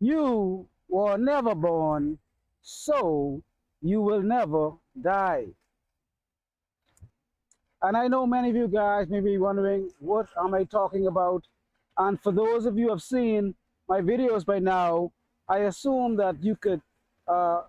You were never born, so you will never die. And I know many of you guys may be wondering, what am I talking about? And for those of you who have seen my videos by now, I assume that you could uh,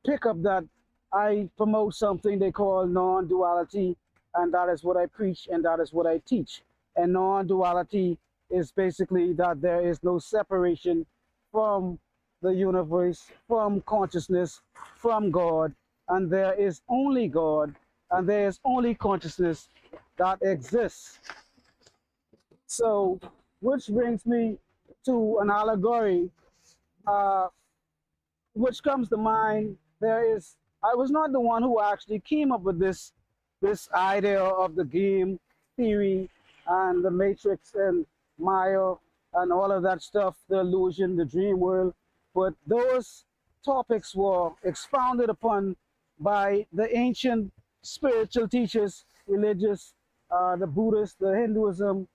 pick up that I promote something they call non-duality, and that is what I preach and that is what I teach. And non-duality is basically that there is no separation from the universe, from consciousness, from God, and there is only God, and there is only consciousness that exists. So, which brings me to an allegory, uh, which comes to mind. I was not the one who actually came up with this idea of the game theory and the matrix and Maya and all of that stuff, the illusion, the dream world, but those topics were expounded upon by the ancient spiritual teachers, religious, the Buddhists, the Hinduism,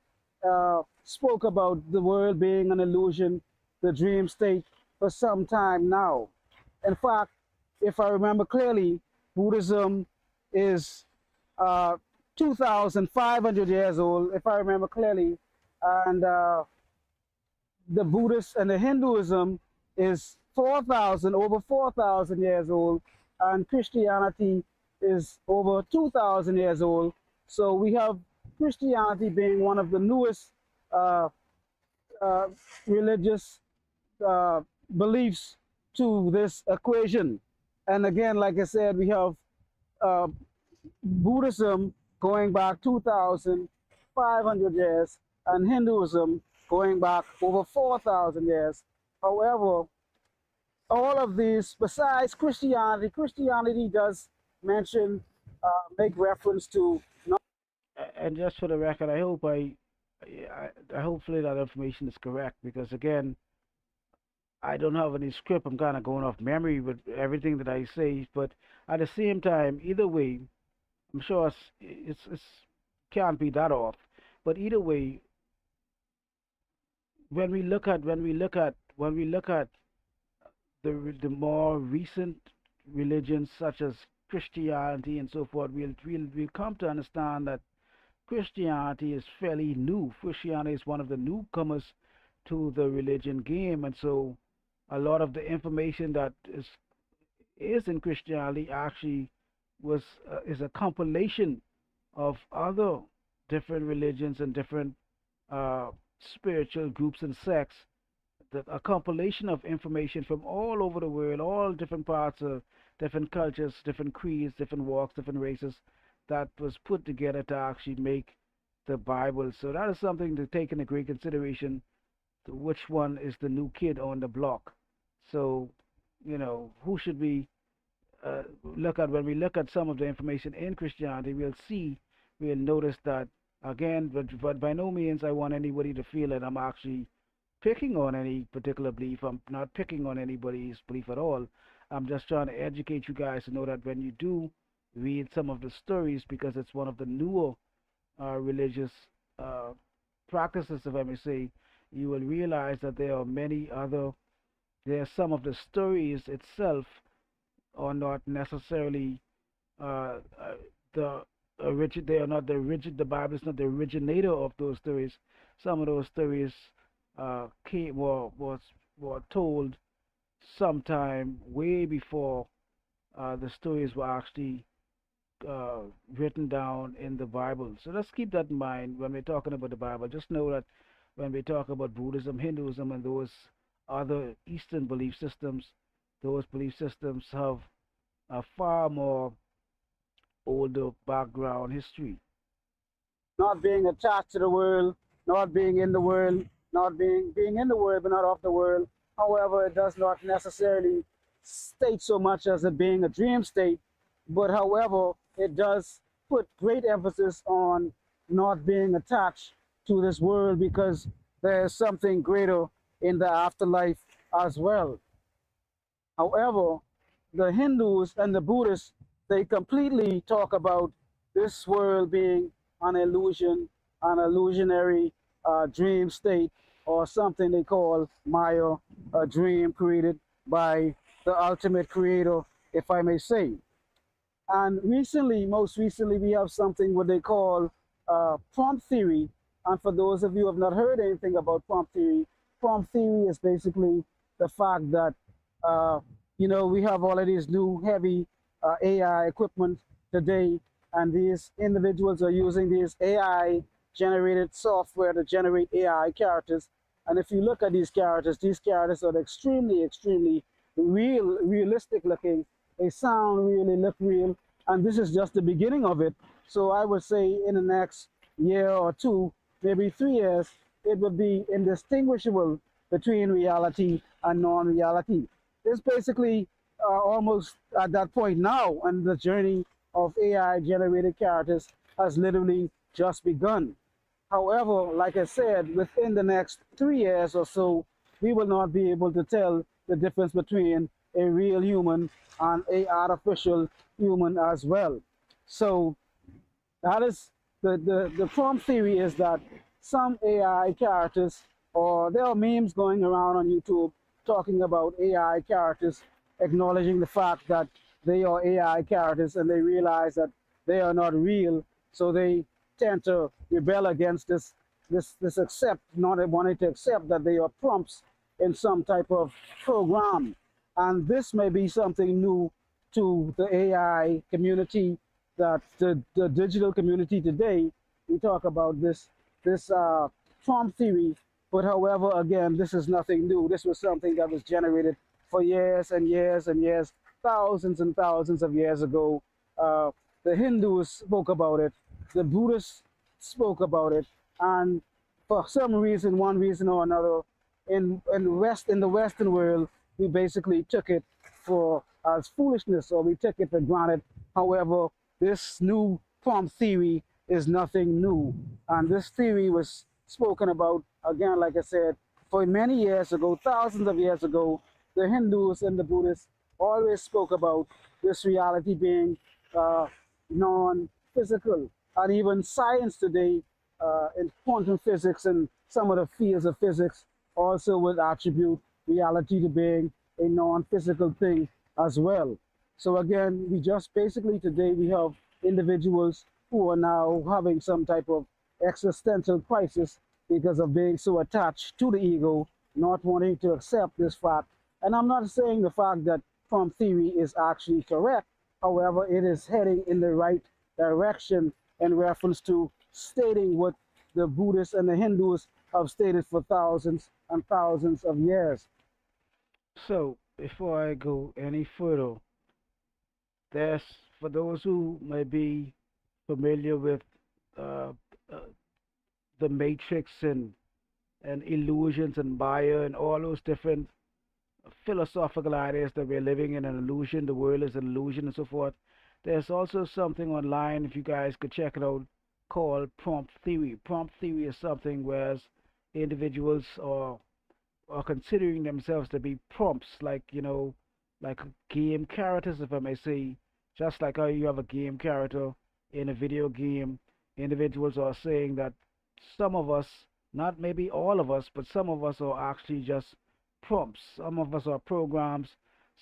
spoke about the world being an illusion, the dream state, for some time now. In fact, if I remember clearly, Buddhism is uh, 2,500 years old, if I remember clearly, and the Buddhist and the Hinduism is 4,000, over 4,000 years old, and Christianity is over 2,000 years old. So we have Christianity being one of the newest uh, uh, religious uh, beliefs to this equation. And again, like I said, we have uh, Buddhism going back 2,500 years and Hinduism going back over 4,000 years. However, all of these, besides Christianity, Christianity does mention, make reference to. And just for the record, I hopefully that information is correct, because again, I don't have any script. I'm kind of going off memory with everything that I say, but at the same time, either way, I'm sure it's can't be that off. But either way, when we look at the more recent religions such as Christianity and so forth, we'll come to understand that Christianity is fairly new. Christianity is one of the newcomers to the religion game, and so a lot of the information that is in Christianity actually was is a compilation of other different religions and different uh, spiritual groups and sects. A compilation of information from all over the world, all different parts of different cultures, different creeds, different walks, different races, that was put together to actually make the Bible. So that is something to take into great consideration, to which one is the new kid on the block. So, who should we look at? When we look at some of the information in Christianity, we'll notice that, again, but by no means I want anybody to feel that I'm actually picking on any particular belief. I'm not picking on anybody's belief at all. I'm just trying to educate you guys to know that when you do read some of the stories, because it's one of the newer religious uh, practices, if I may say, you will realize that there are some of the stories itself are not necessarily uh, uh, they are not the Bible is not the originator of those stories. Some of those stories were told sometime way before the stories were actually uh, written down in the Bible. So let's keep that in mind when we're talking about the Bible. Just know that when we talk about Buddhism, Hinduism, and those other Eastern belief systems, those belief systems have a far more older background history. Not being attached to the world, not being in the world, not being in the world but not of the world. However, it does not necessarily state so much as it being a dream state, but however, it does put great emphasis on not being attached to this world, because there is something greater in the afterlife as well. However, the Hindus and the Buddhists, they completely talk about this world being an illusion, an illusionary dream state. or something they call Maya, a dream created by the ultimate creator, if I may say. And recently, most recently, we have something what they call prompt theory. And for those of you who have not heard anything about prompt theory is basically the fact that, uh, we have all of these new heavy AI equipment today, and these individuals are using these AI generated software to generate AI characters. And if you look at these characters are extremely, extremely realistic looking. They sound really, look real, and this is just the beginning of it. So I would say in the next year or two, maybe 3 years, it would be indistinguishable between reality and non-reality. It's basically almost at that point now, and the journey of AI generated characters has literally just begun. However, like I said, within the next 3 years or so, we will not be able to tell the difference between a real human and a artificial human as well. So that is the prompt theory is that some AI characters, or there are memes going around on YouTube talking about AI characters, acknowledging the fact that they are AI characters and they realize that they are not real, so they tend to rebel against this accept, not wanting to accept that they are prompts in some type of program. And this may be something new to the AI community, that the digital community today. We talk about this prompt theory, but however, again, this is nothing new. This was something that was generated for years and years and years, thousands and thousands of years ago. Uh, the Hindus spoke about it, the Buddhists spoke about it, and for some reason, one reason or another, in the Western world, we basically took it for as foolishness, or we took it for granted. However, this new prompt theory is nothing new, and this theory was spoken about again, like I said, for many years ago, thousands of years ago. The Hindus and the Buddhists always spoke about this reality being uh, non-physical, and even science today, in quantum physics and some of the fields of physics, also would attribute reality to being a non-physical thing as well. So again, we just basically today we have individuals who are now having some type of existential crisis because of being so attached to the ego, not wanting to accept this fact. And I'm not saying the fact that prompt theory is actually correct. However, it is heading in the right direction in reference to stating what the Buddhists and the Hindus have stated for thousands and thousands of years. So, before I go any further, there's for those who may be familiar with uh, uh, the Matrix and illusions and Maya and all those different philosophical ideas that we're living in an illusion, the world is an illusion, and so forth. There's also something online, if you guys could check it out, called prompt theory. Prompt theory is something where individuals are considering themselves to be prompts, like like game characters, if I may say, just like how you have a game character in a video game. Individuals are saying that some of us, not maybe all of us, but some of us are actually just prompts. Some of us are programs.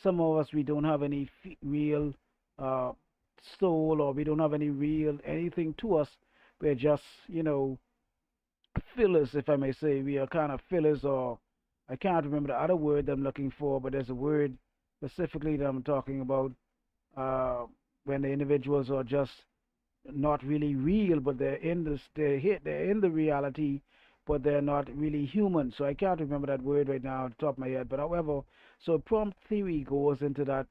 Some of us we don't have any real uh, soul, or we don't have any real anything to us. We're just fillers, if I may say. We are kind of fillers, or I can't remember the other word I'm looking for, but there's a word specifically that I'm talking about uh, when the individuals are just not really real, but they're in the reality, but they're not really human. So I can't remember that word right now at the top of my head. But however, so prompt theory goes into that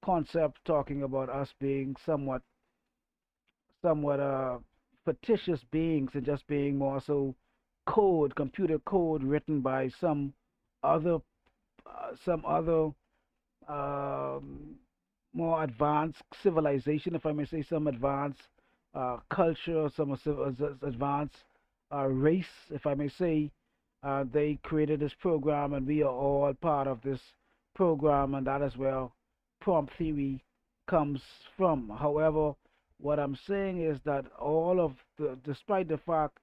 concept, talking about us being somewhat fictitious beings, and just being more so computer code written by other some other um, more advanced civilization, if I may say, some advanced culture, advanced race, if I may say. They created this program, and we are all part of this program, and that is where prompt theory comes from. However, what I'm saying is that despite the fact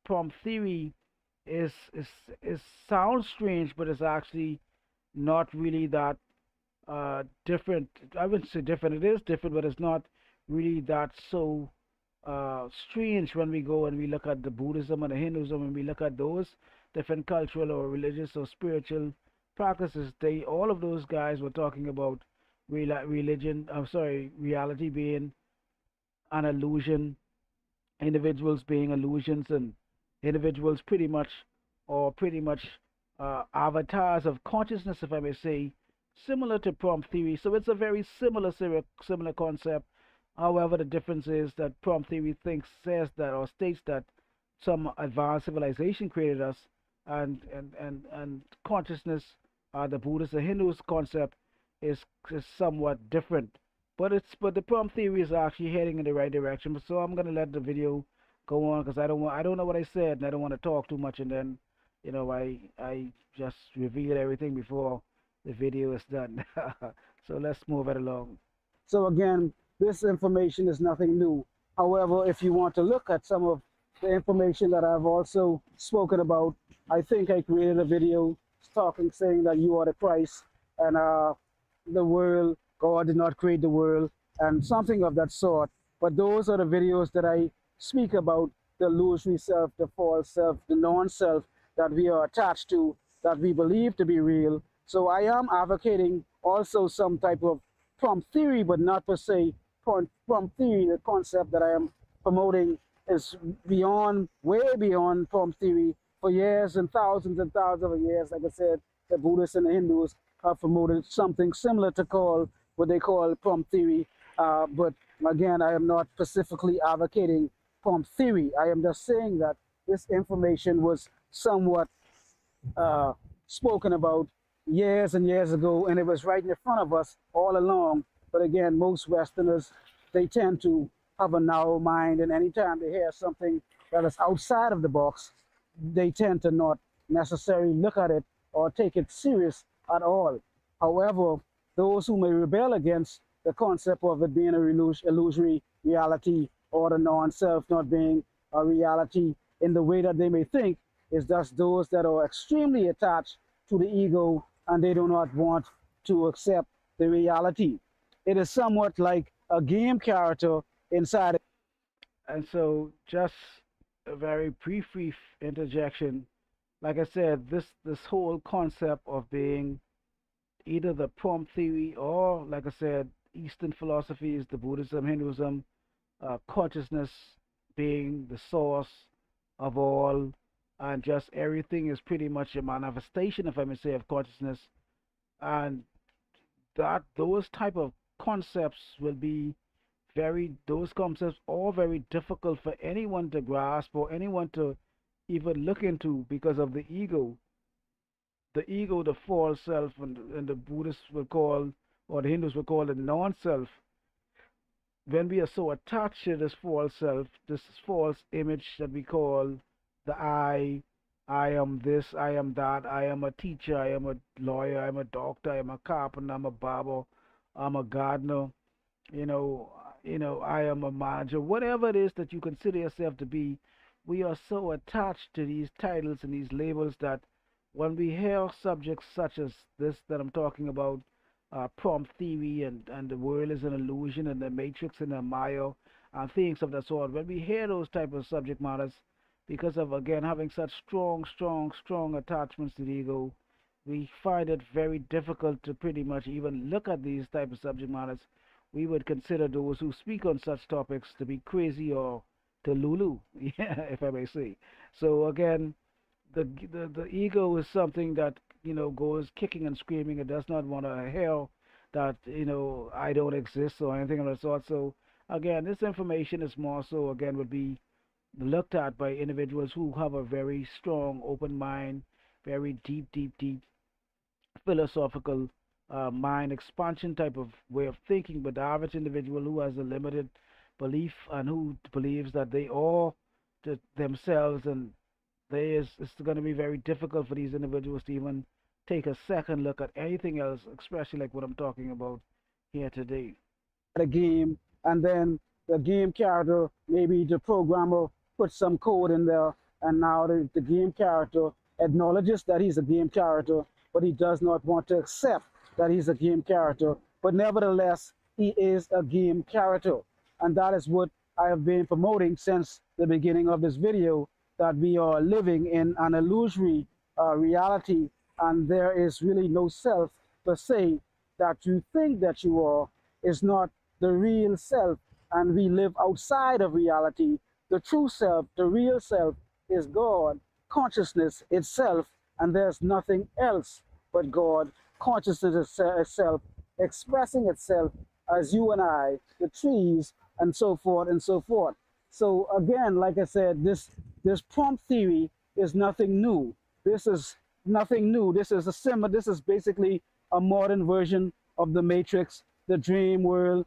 prompt theory is is sounds strange, but it's actually not really that different. I wouldn't say different. It is different, but it's not really that so strange when we go and we look at the Buddhism and the Hinduism and we look at those different cultural or religious or spiritual practices. They all of those guys were talking about religion. I'm sorry, reality being an illusion, individuals being illusions, and individuals pretty much avatars of consciousness, if I may say, similar to prompt theory. So it's a very similar concept. However, the difference is that prompt theory thinks says that or states that some advanced civilization created us, and consciousness, the Buddhist and Hindus concept is somewhat different. But the prompt theory is actually heading in the right direction. So I'm gonna let the video go on because I don't know what I said and I don't want to talk too much and then I just reveal everything before the video is done. So let's move it along. So again, this information is nothing new. However, if you want to look at some of the information that I've also spoken about, I think I created a video talking, saying that you are the Christ, and the world, God did not create the world, and something of that sort. But those are the videos that I speak about the illusory self, the false self, the non-self that we are attached to, that we believe to be real. So I am advocating also some type of prompt theory, but not per se prompt theory. The concept that I am promoting is beyond, way beyond prompt theory. For years and thousands of years, like I said, the Buddhists and the Hindus have promoted something similar to call what they call prompt theory. But again, I am not specifically advocating prompt theory. I am just saying that this information was somewhat uh, spoken about years and years ago, and it was right in front of us all along. But again, most Westerners, they tend to have a narrow mind, and anytime they hear something that is outside of the box, they tend to not necessarily look at it or take it serious at all. However, those who may rebel against the concept of it being a illusory reality or the non-self not being a reality in the way that they may think is just those that are extremely attached to the ego and they do not want to accept the reality. It is somewhat like a game character inside. And so just a very brief interjection. Like I said, this whole concept of being either the prompt theory or, like I said, Eastern philosophies, the Buddhism, Hinduism, consciousness being the source of all, and just everything is pretty much a manifestation, if I may say, of consciousness, and that those type of concepts will be those concepts are very difficult for anyone to grasp or anyone to even look into because of the ego, the false self, and the Buddhists will call, or the Hindus will call it non-self. When we are so attached to this false self, this false image that we call the I am this, I am that, I am a teacher, I am a lawyer, I'm a doctor, I'm a carpenter, I'm a barber, I'm a gardener, you know, I am a manager, whatever it is that you consider yourself to be, we are so attached to these titles and these labels that when we hear subjects such as this that I'm talking about, prompt theory and the world is an illusion and the matrix and the Maya and things of that sort, when we hear those type of subject matters, because of again having such strong attachments to the ego, we find it very difficult to pretty much even look at these type of subject matters. We would consider those who speak on such topics to be crazy or to lulu, yeah, if I may say. So again, the ego is something that goes kicking and screaming. It does not want to hear that I don't exist or anything of the sort. So again, this information is more so again would be looked at by individuals who have a very strong open mind, very deep philosophical mind expansion type of way of thinking. But the average individual who has a limited belief and who believes that they are themselves and it's going to be very difficult for these individuals to even take a second look at anything else, especially like what I'm talking about here today. A game, and then the game character, maybe the programmer put some code in there, and now the game character acknowledges that he's a game character, but he does not want to accept that he's a game character. But nevertheless, he is a game character. And that is what I have been promoting since the beginning of this video, that we are living in an illusory reality, and there is really no self per se. That you think that you are is not the real self, and we live outside of reality. The true self, the real self, is God, consciousness itself, and there's nothing else but God, consciousness itself, expressing itself as you and I, the trees, and so forth and so forth. So again, like I said, this prompt theory is nothing new. This is nothing new. This is a similar. This is basically a modern version of the Matrix, the dream world,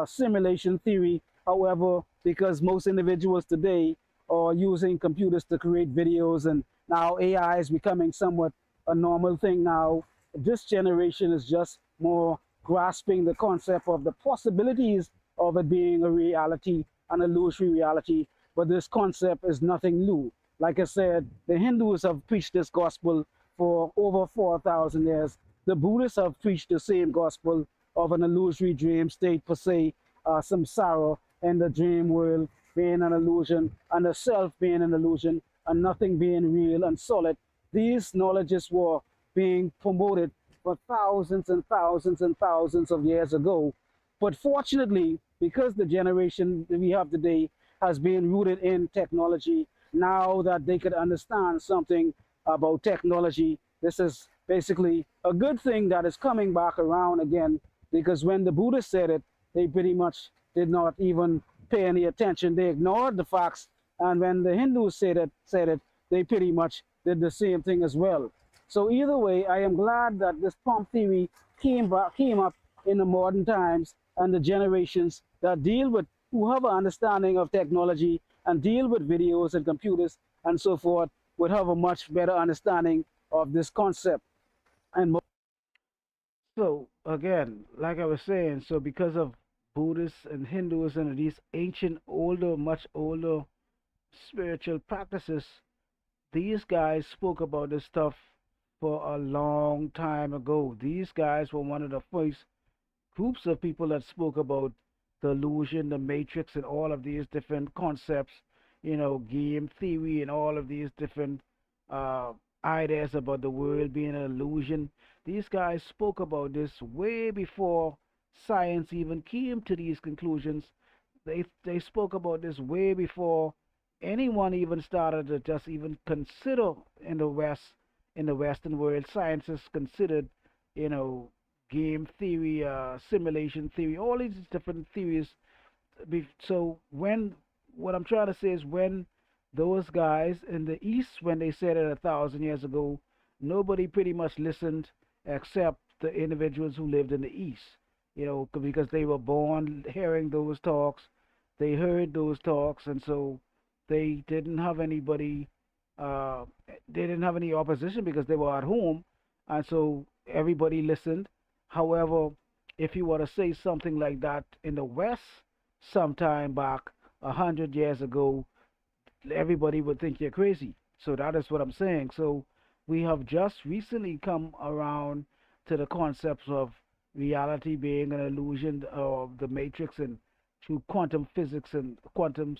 simulation theory. However, because most individuals today are using computers to create videos, and now AI is becoming somewhat a normal thing now, this generation is just more grasping the concept of the possibilities of it being a reality, an illusory reality. But this concept is nothing new. Like I said, the Hindus have preached this gospel for over 4,000 years. The Buddhists have preached the same gospel of an illusory dream state per se, samsara, and the dream world being an illusion, and the self being an illusion, and nothing being real and solid. These knowledges were being promoted for thousands and thousands and thousands of years ago. But fortunately, because the generation that we have today has been rooted in technology, now that they could understand something about technology, this is basically a good thing that is coming back around again, because when the Buddhists said it, they pretty much did not even pay any attention. They ignored the facts. And when the Hindus said it, they pretty much did the same thing as well. So either way, I am glad that this prompt theory came up in the modern times, and the generations that deal with, who have an understanding of technology and deal with videos and computers and so forth, would have a much better understanding of this concept. And So again, like I was saying, so because of Buddhists and Hindus and these ancient, older, much older spiritual practices, these guys spoke about this stuff for a long time ago. These guys were one of the first groups of people that spoke about the illusion, the matrix, and all of these different concepts, game theory, and all of these different uh, ideas about the world being an illusion. These guys spoke about this way before science even came to these conclusions. They spoke about this way before anyone even started to just even consider in the West, in the Western world, scientists considered, you know, game theory, simulation theory, all these different theories. So when what I'm trying to say is when those guys in the East, when they said it 1,000 years ago, nobody pretty much listened except the individuals who lived in the East. Because they were born hearing those talks, they heard those talks, and so they didn't have anybody. Uh, they didn't have any opposition because they were at home, and so everybody listened. However, if you were to say something like that in the West sometime back 100 years ago, everybody would think you're crazy. So that is what I'm saying. So we have just recently come around to the concepts of reality being an illusion of the matrix, and through quantum physics and quantum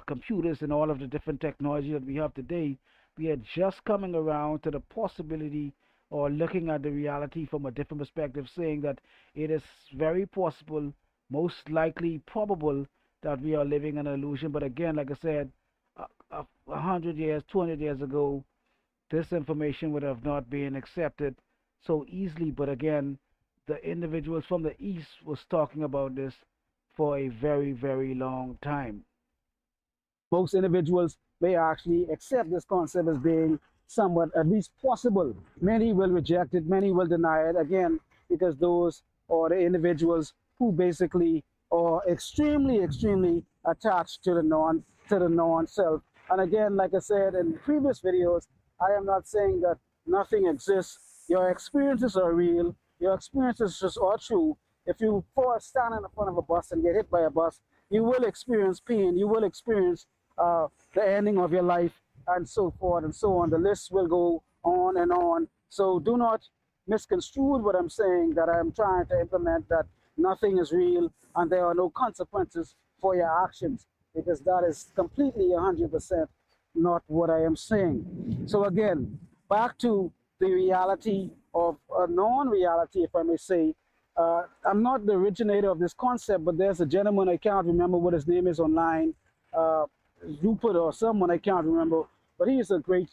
computers and all of the different technology that we have today, we are just coming around to the possibility or looking at the reality from a different perspective, saying that it is very possible, most likely probable, that we are living an illusion. But again, like I said, 100 years, 200 years ago, this information would have not been accepted so easily. But again, the individuals from the East was talking about this for a very, very long time. most individuals may actually accept this concept as being somewhat at least possible. Many will reject it, many will deny it, again, because those are the individuals who basically are extremely, extremely attached to the non-self. And again, like I said in previous videos, I am not saying that nothing exists. Your experiences are real. Your experiences just are true. If you stand in front of a bus and get hit by a bus, you will experience pain. You will experience the ending of your life. and so forth and so on. The list will go on and on. So do not misconstrue what I'm saying, that I'm trying to implement that nothing is real and there are no consequences for your actions, because that is completely 100% not what I am saying. So again, back to the reality of a non-reality, if I may say. I'm not the originator of this concept, but there's a gentleman, I can't remember what his name is online, uh, Rupert or someone, I can't remember, but he is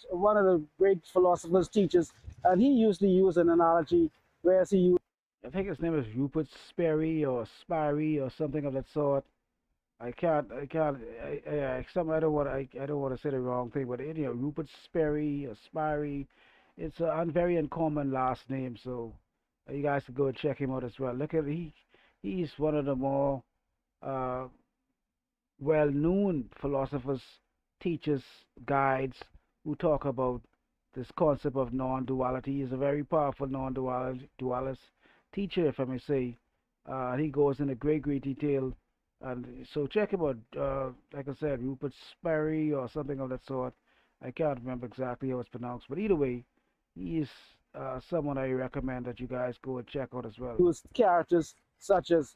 one of the great philosophers, teachers, and he usually used an analogy, whereas he used I think his name is Rupert Sperry or Spary or something of that sort. I can't, I I don't want to say the wrong thing, but Rupert Sperry or Spary, it's a very uncommon last name, so you guys can go and check him out as well. Look at he's one of the more uh, well-known philosophers, teachers, guides who talk about this concept of non-duality. He's a very powerful non-dualist teacher, if I may say. He goes into great detail, and so check him out. Like I said, Rupert Sperry or something of that sort. I can't remember exactly how it's pronounced, but either way, he is someone I recommend that you guys go and check out as well. characters such as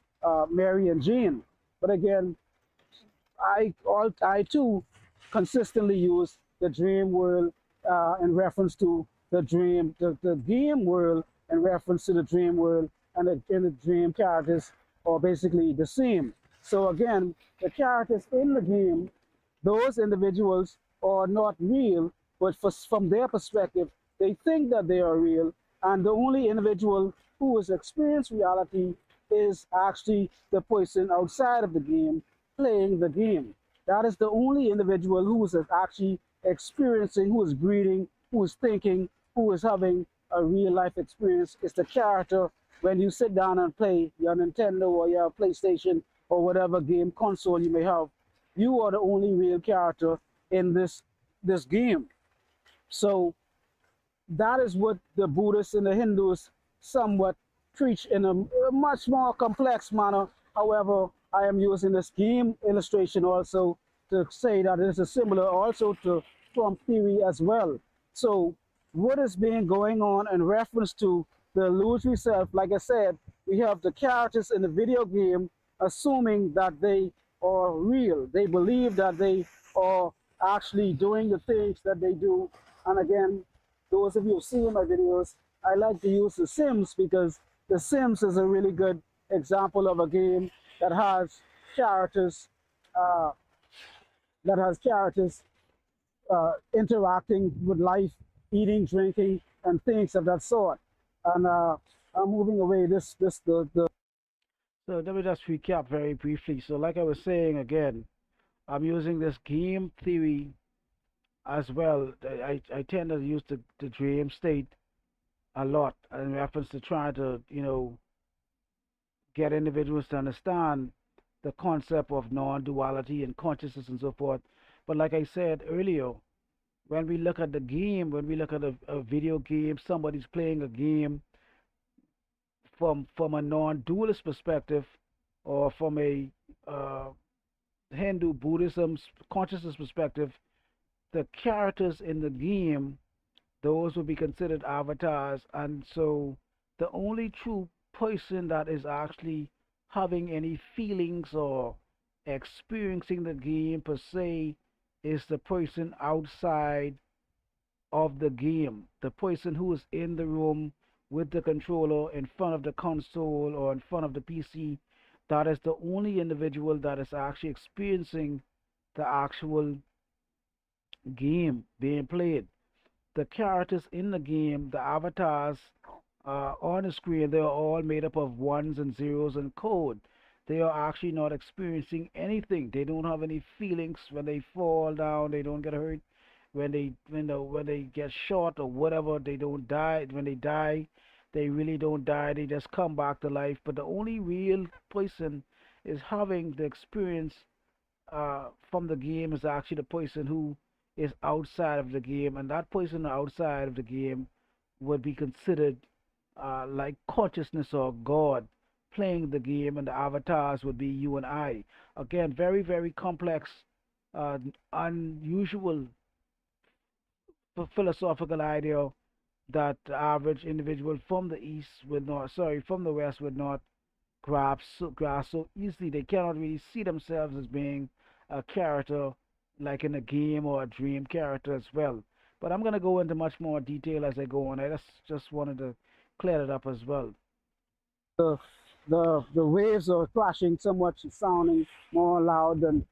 Mary and Jane. But again, I too consistently use the dream world in reference to the game world in reference to the dream world, and the dream characters are basically the same. So again, the characters in the game, those individuals are not real, but from their perspective, they think that they are real, and the only individual who has experienced reality is actually the person outside of the game playing the game. That is the only individual who is actually experiencing, who is breathing, who is thinking, who is having a real life experience. It's the character when you sit down and play your Nintendo or your PlayStation or whatever game console you may have. You are the only real character in this game. So that is what the Buddhists and the Hindus somewhat preach in a much more complex manner. However, I am using this game illustration also to say that it is similar also to Trump theory as well. So what is being going on in reference to the illusory self? Like I said, we have the characters in the video game assuming that they are real. They believe that they are actually doing the things that they do. And again, those of you who've seen my videos, I like to use The Sims because The Sims is a really good example of a game that has characters uh, interacting with life, eating, drinking, and things of that sort. And I'm moving away. This the So let me just recap very briefly. So like I was saying again, I'm using this game theory as well. I tend to use the dream state a lot in reference to trying to, get individuals to understand the concept of non-duality and consciousness and so forth. But like I said earlier, when we look at the game, when we look at a video game, somebody's playing a game from a non-dualist perspective, or from a uh, Hindu Buddhism consciousness perspective, the characters in the game, those would be considered avatars, and so the only true person that is actually having any feelings or experiencing the game per se is the person outside of the game, the person who is in the room with the controller in front of the console or in front of the PC. That is the only individual that is actually experiencing the actual game being played. The characters in the game, the avatars on the screen, they are all made up of ones and zeros and code. They are actually not experiencing anything. They don't have any feelings when they fall down. They don't get hurt when they get shot or whatever. They don't die. When they die, they really don't die. They just come back to life. But the only real person is having the experience from the game is actually the person who is outside of the game, and that person outside of the game would be considered like consciousness or God playing the game, and the avatars would be you and I. Again, very complex, unusual philosophical idea that the average individual from the east would not, sorry, from the west would not grasp so easily. They cannot really see themselves as being a character like in a game or a dream character as well. But I'm gonna go into much more detail as I go on. I just wanted to clear it up as well. the the waves are crashing so much, it's sounding more loud than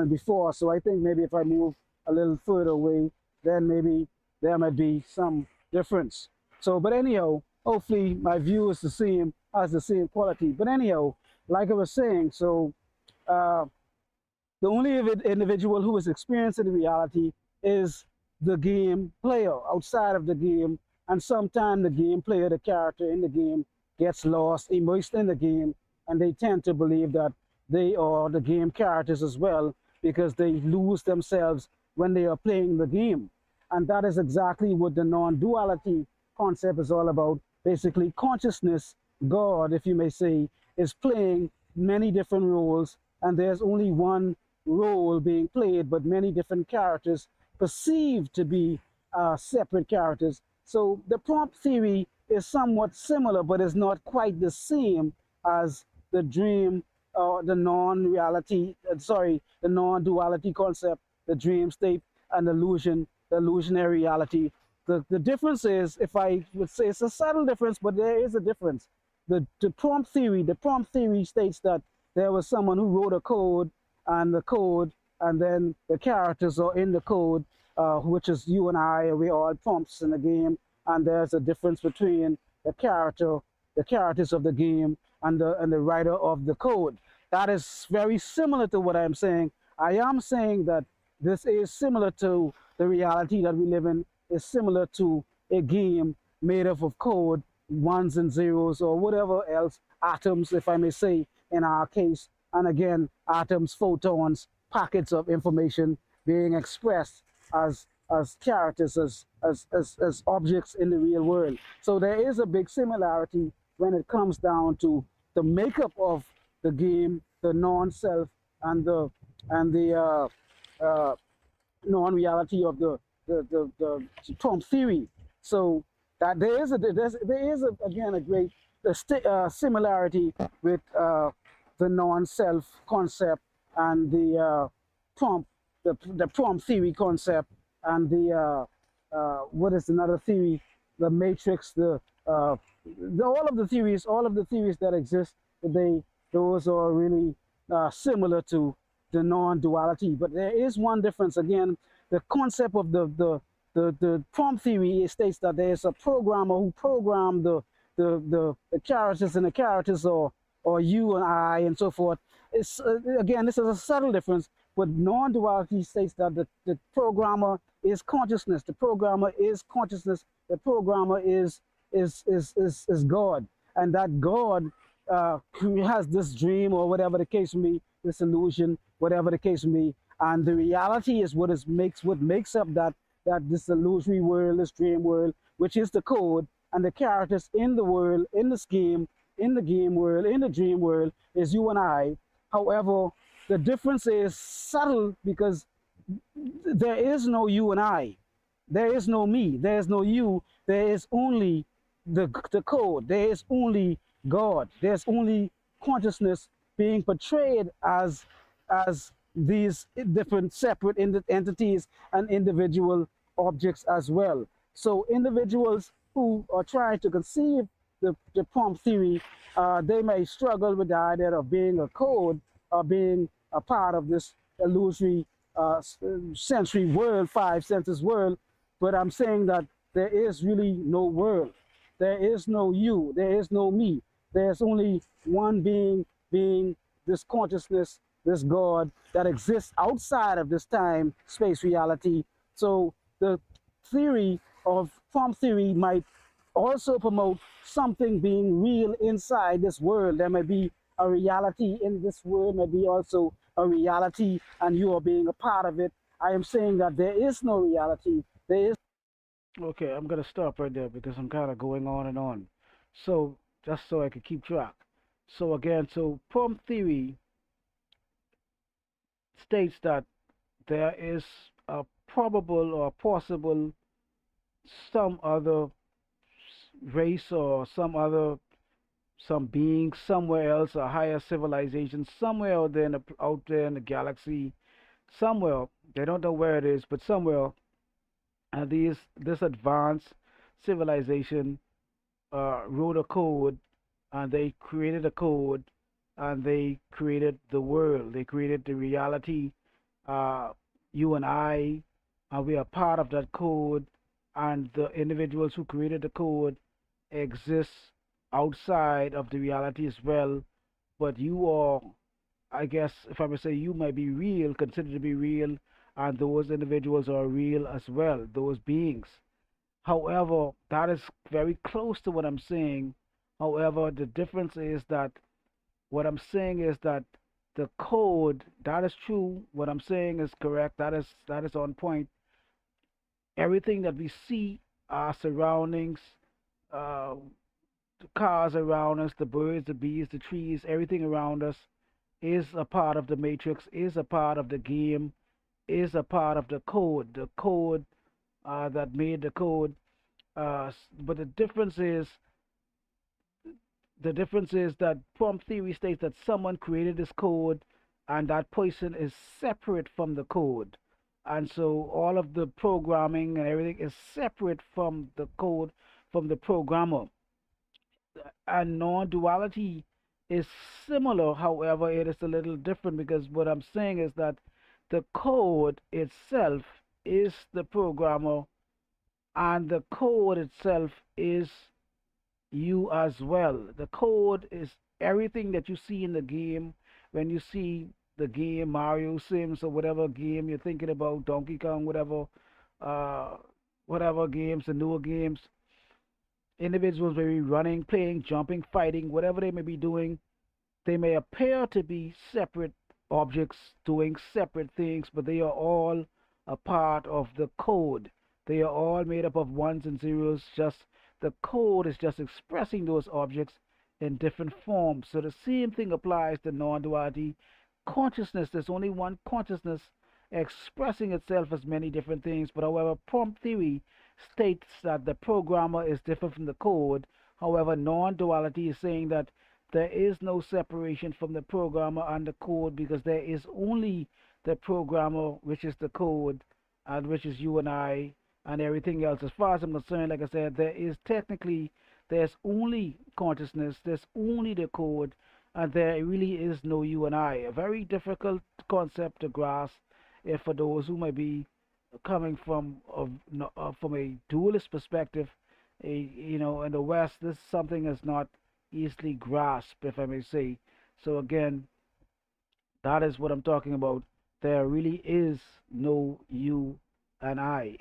before. So I think maybe if I move a little further away, then maybe there might be some difference. So, but anyhow, hopefully my view is the same, has the same quality. But anyhow, like I was saying, so uh, the only individual who is experiencing reality is the game player outside of the game. And sometimes the game player, the character in the game, gets lost, immersed in the game, and they tend to believe that they are the game characters as well because they lose themselves when they are playing the game. And that is exactly what the non duality concept is all about. Basically, consciousness, God, if you may say, is playing many different roles, and there's only one role being played, but many different characters perceived to be separate characters. So the prompt theory is somewhat similar, but is not quite the same as the dream, the non-reality, sorry, the non-duality concept, the dream state, and illusion, the illusionary reality. The difference is, if I would say it's a subtle difference, but there is a difference. The prompt theory states that there was someone who wrote a code, and the code, and then the characters are in the code, which is you and I. We all prompts in the game, and there's a difference between the characters of the game, and the writer of the code. That is very similar to what I'm saying. I am saying that this is similar to the reality that we live in. Is similar to a game made up of code, ones and zeros, or whatever else, atoms, if I may say, in our case. And again, atoms, photons, packets of information being expressed as characters, as objects in the real world. So there is a big similarity when it comes down to the makeup of the game, the non-self, and the non-reality of the prompt theory. So that there is again a great similarity with the non-self concept and prompt the prompt theory concept and what is another theory, the matrix, all of the theories that exist today, those are really similar to the non-duality. But there is one difference. Again, the concept of the prompt theory states that there is a programmer who programmed the characters, and the characters or you and I and so forth. It's again, this is a subtle difference, but non-duality states that the programmer is consciousness. The programmer is consciousness. The programmer is God, and that God who has this dream or whatever the case may be, this illusion, whatever the case may be, and the reality is what makes up that this illusory world, this dream world, which is the code, and the characters in the world, in this game, in the game world, in the dream world, is you and I. However, the difference is subtle because there is no you and I. There is no me. There is no you. There is only the code. There is only God. There's only consciousness being portrayed as these different separate entities and individual objects as well. So individuals who are trying to conceive the prompt theory, they may struggle with the idea of being a code or being a part of this illusory sensory world, five senses world. But I'm saying that there is really no world. There is no you. There is no me. There's only one being this consciousness, this God that exists outside of this time, space, reality. So the theory of prompt theory might also promote something being real inside this world. There may be a reality in this world, may be also a reality, and you are being a part of it. I am saying that there is no reality. There is. Okay, I'm gonna stop right there because I'm kind of going on and on. So just so I can keep track. So again, so prompt theory states that there is a probable or possible some other race or some being somewhere else, a higher civilization somewhere out there in the galaxy, somewhere they don't know where it is, but somewhere, and this advanced civilization wrote a code, and they created a code, and they created the world. They created the reality. Uh, you and I, we are part of that code, and the individuals who created the code exist outside of the reality as well. But you are, I guess, if I may say, you might be real, considered to be real, and those individuals are real as well, those beings. However, that is very close to what I'm saying. However, the difference is that what I'm saying is that the code, that is true. What I'm saying is correct. That is on point. Everything that we see, our surroundings, uh, the cars around us, the birds, the bees, the trees, everything around us is a part of the matrix, is a part of the game, is a part of the code. The code that made the code. But the difference is that prompt theory states that someone created this code, and that person is separate from the code, and so all of the programming and everything is separate from the code, from the programmer. And non-duality is similar. However, it is a little different, because what I'm saying is that the code itself is the programmer, and the code itself is you as well. The code is everything that you see in the game. When you see the game Mario Sims or whatever game you're thinking about, Donkey Kong, uh, whatever games, the newer games, individuals may be running, playing, jumping, fighting, whatever they may be doing. They may appear to be separate objects doing separate things, but they are all a part of the code. They are all made up of ones and zeros. Just the code is just expressing those objects in different forms. So the same thing applies to non-duality. Consciousness, there's only one consciousness expressing itself as many different things. But however, prompt theory states that the programmer is different from the code. However, non-duality is saying that there is no separation from the programmer and the code, because there is only the programmer, which is the code, and which is you and I, and everything else. As far as I'm concerned, like I said, there's only consciousness, there's only the code, and there really is no you and I. A very difficult concept to grasp if for those who might be coming from a dualist perspective. In the West, this is something that's not easily grasped, if I may say. So again, that is what I'm talking about. There really is no you and I.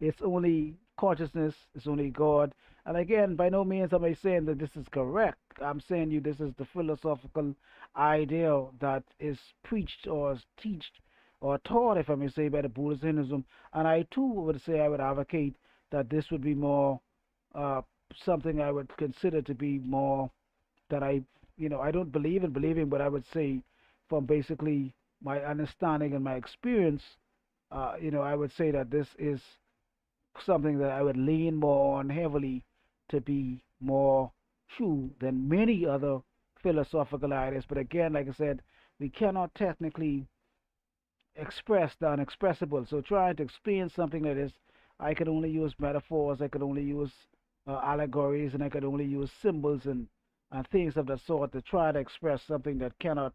It's only consciousness, it's only God. And again, by no means am I saying that this is correct. I'm saying you this is the philosophical idea that is preached or is taught or taught, if I may say, by the Buddhist Hinduism. And I too would say I would advocate that this would be more uh, something I would consider to be more that I don't believe in believing, but I would say from basically my understanding and my experience, I would say that this is something that I would lean more on heavily to be more true than many other philosophical ideas. But again, like I said, we cannot technically express the unexpressible. So trying to explain something that is, I could only use metaphors, I could only use allegories, and I could only use symbols and things of that sort to try to express something that cannot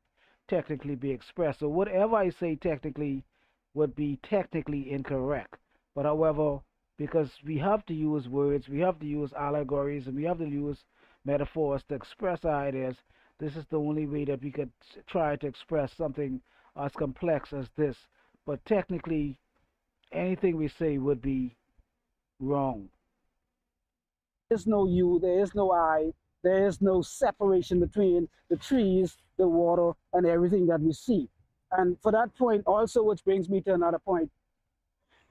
technically be expressed. So whatever I say technically would be technically incorrect. But however, because we have to use words, we have to use allegories, and we have to use metaphors to express our ideas, this is the only way that we could try to express something as complex as this. But technically, anything we say would be wrong. There is no you, there is no I, there is no separation between the trees, the water, and everything that we see. And for that point, also, which brings me to another point,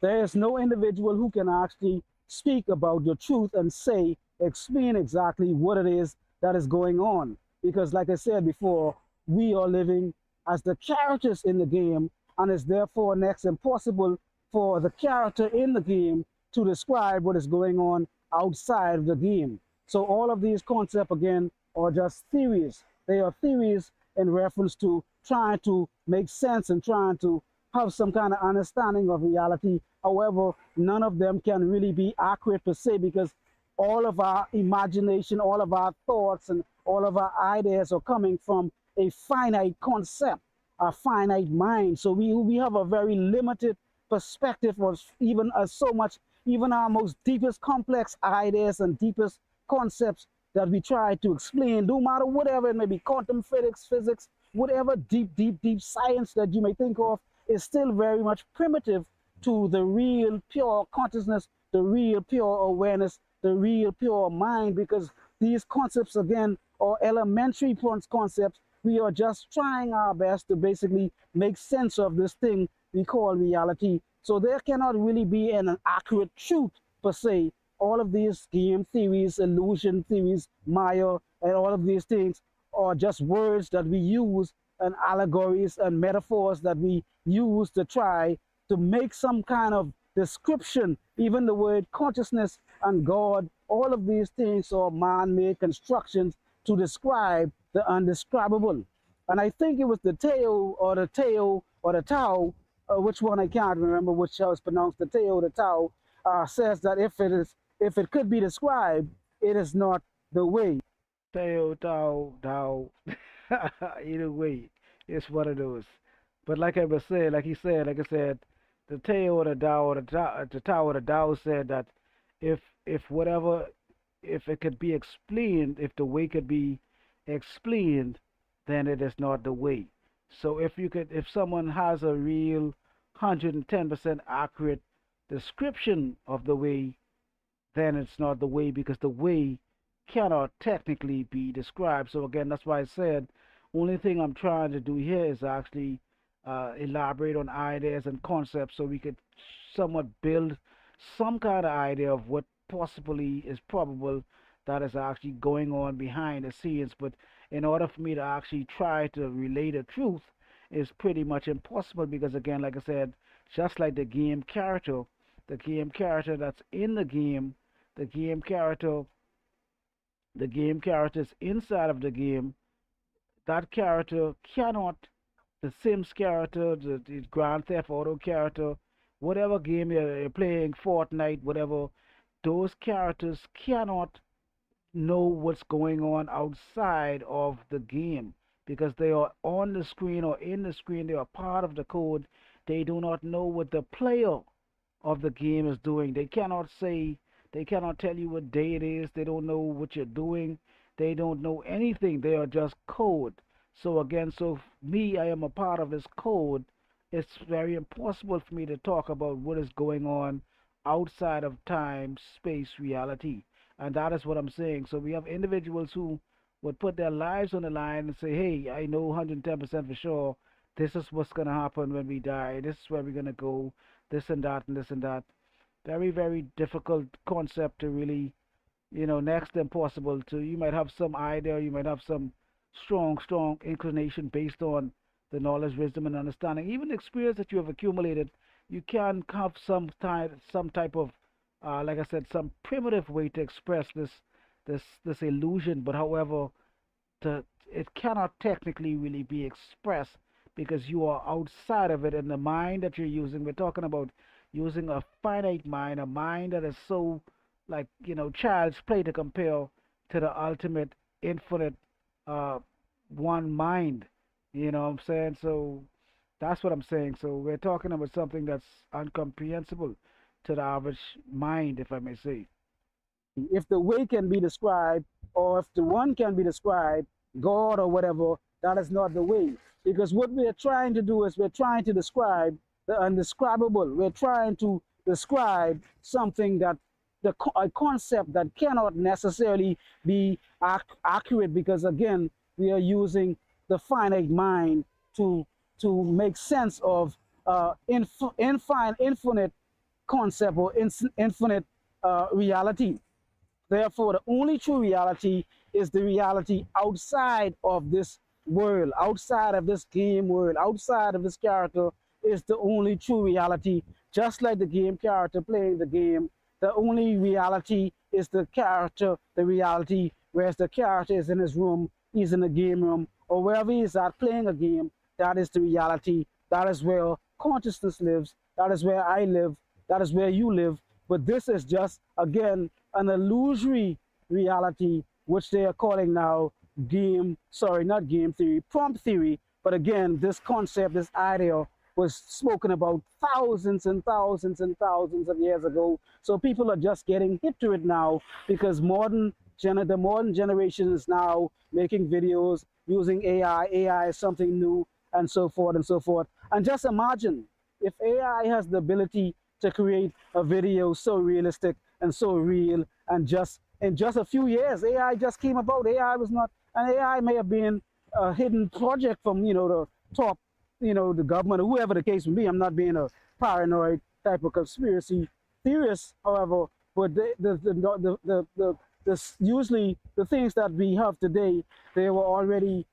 there is no individual who can actually speak about the truth and say, explain exactly what it is that is going on. Because, like I said before, we are living as the characters in the game, and it's therefore next impossible for the character in the game to describe what is going on outside of the game. So all of these concepts again are just theories. They are theories in reference to trying to make sense and trying to have some kind of understanding of reality. However, none of them can really be accurate per se, because all of our imagination, all of our thoughts, and all of our ideas are coming from a finite concept, a finite mind. So we have a very limited perspective, or even so much, even our most deepest complex ideas and deepest concepts that we try to explain, no matter whatever it may be, quantum physics, whatever deep science that you may think of, is still very much primitive to the real pure consciousness, the real pure awareness, the real pure mind, because these concepts again are elementary concepts. We are just trying our best to basically make sense of this thing we call reality. So there cannot really be an accurate truth per se. All of these game theories, illusion theories, Maya, and all of these things are just words that we use, and allegories and metaphors that we use to try to make some kind of description. Even the word consciousness and God, all of these things are man-made constructions to describe the undescribable. And I think it was the Tao or the Tao, which one I can't remember which how it's pronounced, the Tao or the Tao, says that if it could be described, it is not the way. Teo, Tao, Tao. Either way, it's one of those. But like I was saying, like I said, the Teo or the Tao or the Tao or the Tao said that if whatever, if it could be explained, if the way could be explained, then it is not the way. So if someone has a real 110% accurate description of the way, then it's not the way, because the way cannot technically be described. So again, that's why I said only thing I'm trying to do here is actually elaborate on ideas and concepts so we could somewhat build some kind of idea of what possibly is probable that is actually going on behind the scenes. But in order for me to actually try to relay the truth is pretty much impossible, because again, like I said, just like the game character that's in the game, the game character the game characters inside of the game, that character cannot, the Sims character, the Grand Theft Auto character, whatever game you're playing, Fortnite, whatever, those characters cannot know what's going on outside of the game, because they are on the screen or in the screen, they are part of the code. They do not know what the player of the game is doing. They cannot tell you what day it is. They don't know what you're doing. They don't know anything. They are just code. So again, so me, I am a part of this code. It's very impossible for me to talk about what is going on outside of time, space, reality. And that is what I'm saying. So we have individuals who would put their lives on the line and say, hey, I know 110% for sure this is what's going to happen when we die. This is where we're going to go, this and that and this and that. Very, very difficult concept to really, next to impossible to. You might have some idea, you might have some strong inclination based on the knowledge, wisdom, and understanding, even the experience that you have accumulated. You can have some type of, like I said, some primitive way to express this illusion. But however, it cannot technically really be expressed because you are outside of it, and the mind that you're using. We're talking about using a finite mind, a mind that is so, like, child's play to compare to the ultimate infinite uh, one mind. You know what I'm saying? So that's what I'm saying. So we're talking about something that's incomprehensible to the average mind, if I may say. If the way can be described, or if the one can be described, God or whatever, that is not the way. Because what we are trying to do is we're trying to describe the undescribable. We're trying to describe something that a concept that cannot necessarily be accurate, because again, we are using the finite mind to make sense of infinite concept or infinite reality. Therefore, the only true reality is the reality outside of this world, outside of this game world, outside of this character is the only true reality. Just like the game character playing the game, the only reality is the character, the reality, whereas the character is in his room, he's in the game room, or wherever he's at playing a game. That is the reality. That is where consciousness lives. That is where I live. That is where you live. But this is just, again, an illusory reality, which they are calling now sorry, not game theory, prompt theory. But again, this concept, this idea was spoken about thousands and thousands and thousands of years ago. So people are just getting hip to it now because the modern generation is now making videos using AI. AI is something new, and so forth and so forth. And just imagine if AI has the ability to create a video so realistic and so real, and just in just a few years, AI just came about. AI was not, and AI may have been a hidden project from the top, the government or whoever the case may be. I'm not being a paranoid type of conspiracy theorist, however, but usually the things that we have today, they were already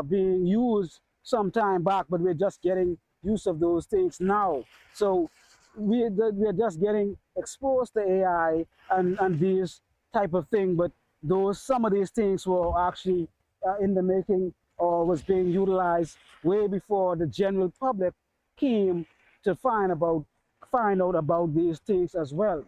being used some time back, but we're just getting use of those things now. So we're just getting exposed to AI and these type of thing, but some of these things were actually in the making or was being utilized way before the general public came to find out about these things as well.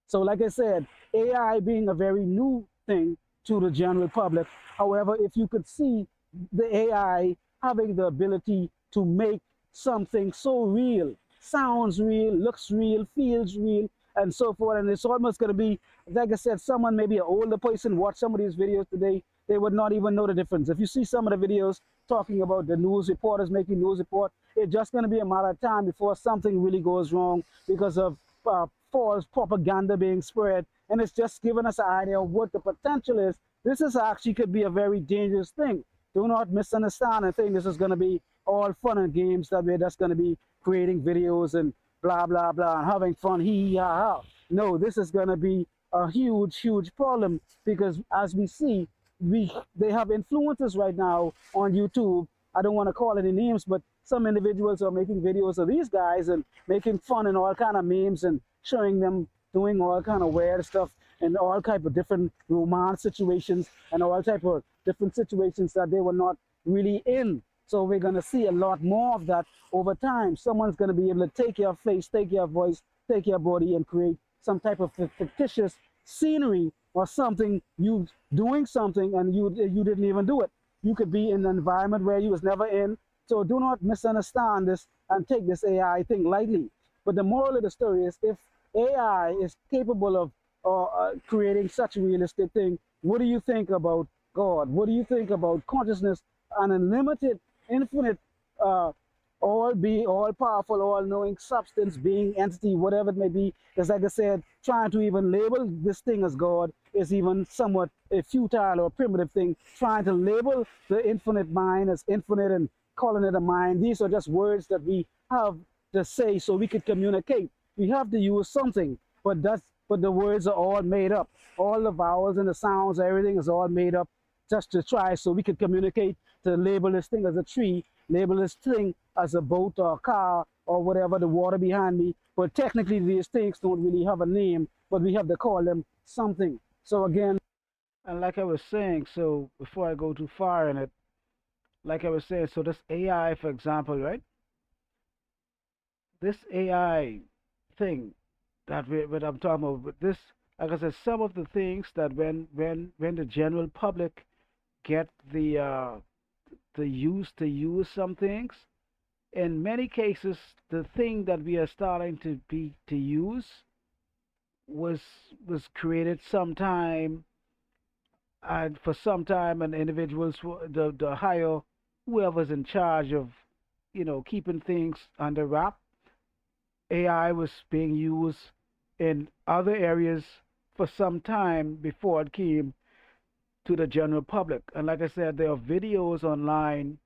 So, like I said, AI being a very new thing to the general public. However, if you could see the AI having the ability to make something so real, sounds real, looks real, feels real, and so forth, and it's almost going to be, like I said, someone, maybe an older person, watch some of these videos today, they would not even know the difference. If you see some of the videos talking about the news reporters making news report, it's just going to be a matter of time before something really goes wrong because of false propaganda being spread, and it's just giving us an idea of what the potential is. This is actually could be a very dangerous thing. Do not misunderstand and think this is going to be all fun and games, that we're just going to be creating videos and blah blah blah and having fun, hee hee ha ha. No, this is going to be a huge problem, because as we see, they have influencers right now on YouTube. I don't want to call any names, but some individuals are making videos of these guys and making fun and all kind of memes and showing them doing all kind of weird stuff and all type of different romance situations and all type of different situations that they were not really in. So we're going to see a lot more of that over time. Someone's going to be able to take your face, take your voice, take your body and create some type of fictitious scenery or something, you doing something and you didn't even do it. You could be in an environment where you was never in. So do not misunderstand this and take this AI thing lightly. But the moral of the story is, if AI is capable of creating such a realistic thing, what do you think about God? What do you think about consciousness, an unlimited, infinite, all powerful, all knowing substance, being, entity, whatever it may be? Because like I said, trying to even label this thing as God is even somewhat a futile or primitive thing. Trying to label the infinite mind as infinite and calling it a mind, these are just words that we have to say so we could communicate. We have to use something, but the words are all made up. All the vowels and the sounds, everything is all made up just to try so we could communicate, to label this thing as a tree, label this thing as a boat or a car or whatever, the water behind me. But technically these things don't really have a name, but we have to call them something. So again, And like I was saying, so before I go too far in it, like I was saying, so this AI, for example, right? This AI thing that what I'm talking about, with this, like I said, some of the things that when the general public get the use to use some things, in many cases, the thing that we are starting to use was was created sometime, and for some time, and individuals, the higher, whoever's in charge of, keeping things under wrap, AI was being used in other areas for some time before it came to the general public. And like I said, there are videos online.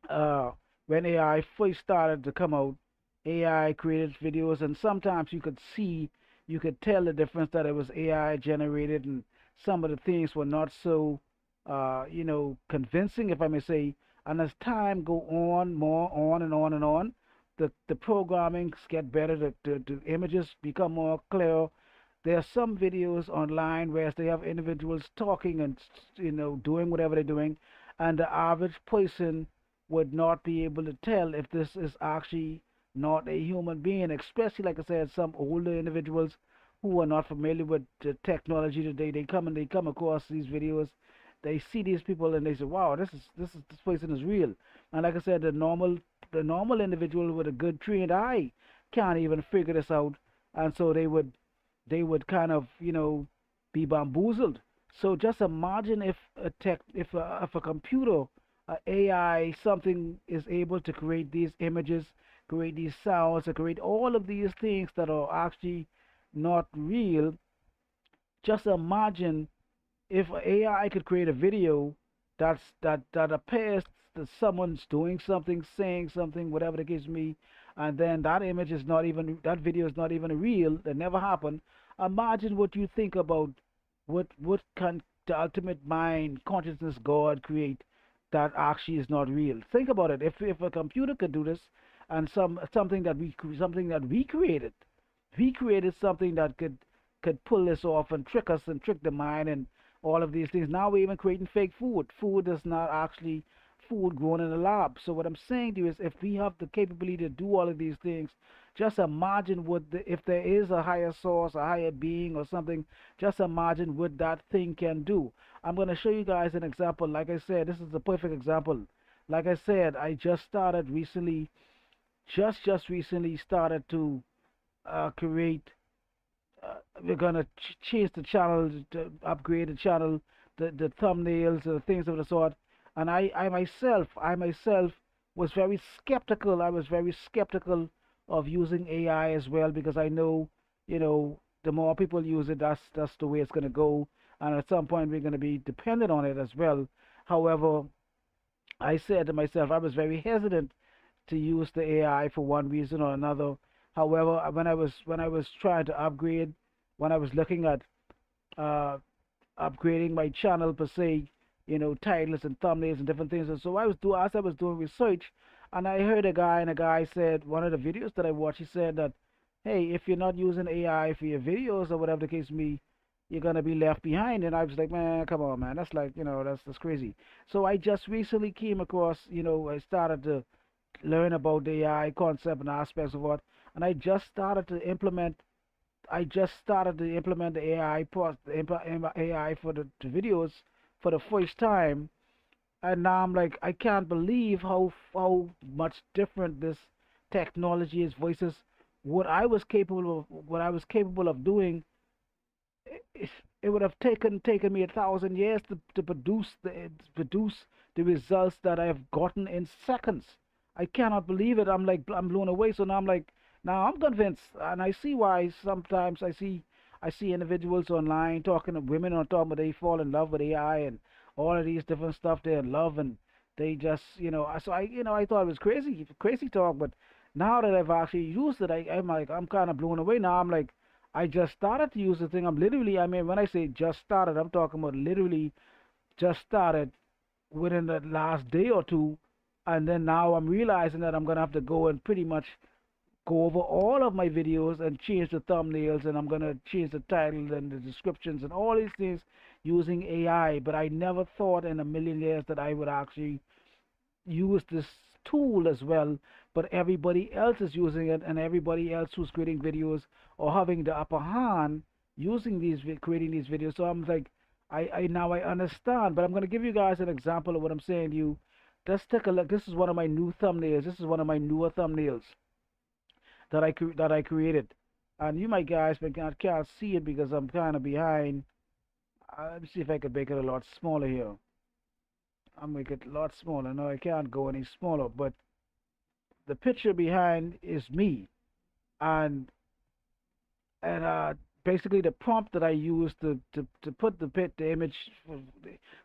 uh, when AI first started to come out, AI created videos, and sometimes you could tell the difference that it was AI generated, and some of the things were not so, convincing, if I may say. And as time go on, more on and on and on, the programmings get better, the images become more clear, there are some videos online where they have individuals talking and doing whatever they're doing, and the average person would not be able to tell if this is actually not a human being, especially like I said, some older individuals who are not familiar with the technology today. They come across these videos, they see these people and they say, "Wow, this person is real." And like I said, the normal individual with a good trained eye can't even figure this out, and so they would kind of be bamboozled. So just imagine if a computer, a AI, something is able to create these images, create these sounds, and create all of these things that are actually not real. Just imagine if AI could create a video that appears that someone's doing something, saying something, whatever the case may be, and then that video is not even real, that never happened. Imagine what you think about what can the ultimate mind, consciousness, God create that actually is not real. Think about it. If a computer could do this, and something that we created something that could pull this off and trick us and trick the mind and all of these things. Now we're even creating fake food. Food is not actually food grown in a lab. So what I'm saying to you is, if we have the capability to do all of these things, just imagine if there is a higher source, a higher being or something, just imagine what that thing can do. I'm going to show you guys an example. Like I said, this is the perfect example. Like I said, I just started recently, just recently started to create we're gonna change the channel, to upgrade the channel, the thumbnails, the things of the sort. And I myself was very skeptical. I was very skeptical of using AI as well, because I know, the more people use it, that's the way it's gonna go. And at some point, we're gonna be dependent on it as well. However, I said to myself, I was very hesitant to use the AI for one reason or another. However, when I was trying to upgrade, when I was looking at uh, upgrading my channel per se, titles and thumbnails and different things. And so as I was doing research, and I heard a guy, and a guy said, one of the videos that I watched, he said that, hey, if you're not using AI for your videos or whatever the case may be, you're gonna be left behind. And I was like, man, come on, man, that's like, that's crazy. So I just recently came across, I started to learn about the AI concept and aspects of what, and I just started to implement the AI for the videos for the first time, and now I'm like, I can't believe how much different this technology is versus what I was capable of doing. It would have taken me 1,000 years to produce the results that I have gotten in seconds. I cannot believe it. I'm blown away. So now I'm convinced, and I see why. Sometimes I see individuals online talking to women on top, but they fall in love with AI and all of these different stuff. They're in love, and they just so I thought it was crazy talk. But now that I've actually used it, I'm kind of blown away. Now I'm like, I just started to use the thing. I mean, when I say just started, I'm talking about literally just started within the last day or two. And then now I'm realizing that I'm gonna have to go and pretty much go over all of my videos and change the thumbnails, and I'm gonna change the title and the descriptions and all these things using AI. But I never thought in a million years that I would actually use this tool as well. But everybody else is using it, and everybody else who's creating videos or having the upper hand using creating these videos. So I'm like, I now I understand. But I'm gonna give you guys an example of what I'm saying to you. Let's take a look. This is one of my new thumbnails. This is one of my newer thumbnails that I created. And you might guys can't see it because I'm kind of behind. Let me see if I can make it a lot smaller here. I'll make it a lot smaller. No, I can't go any smaller, but the picture behind is me. And and basically the prompt that I used to put the image,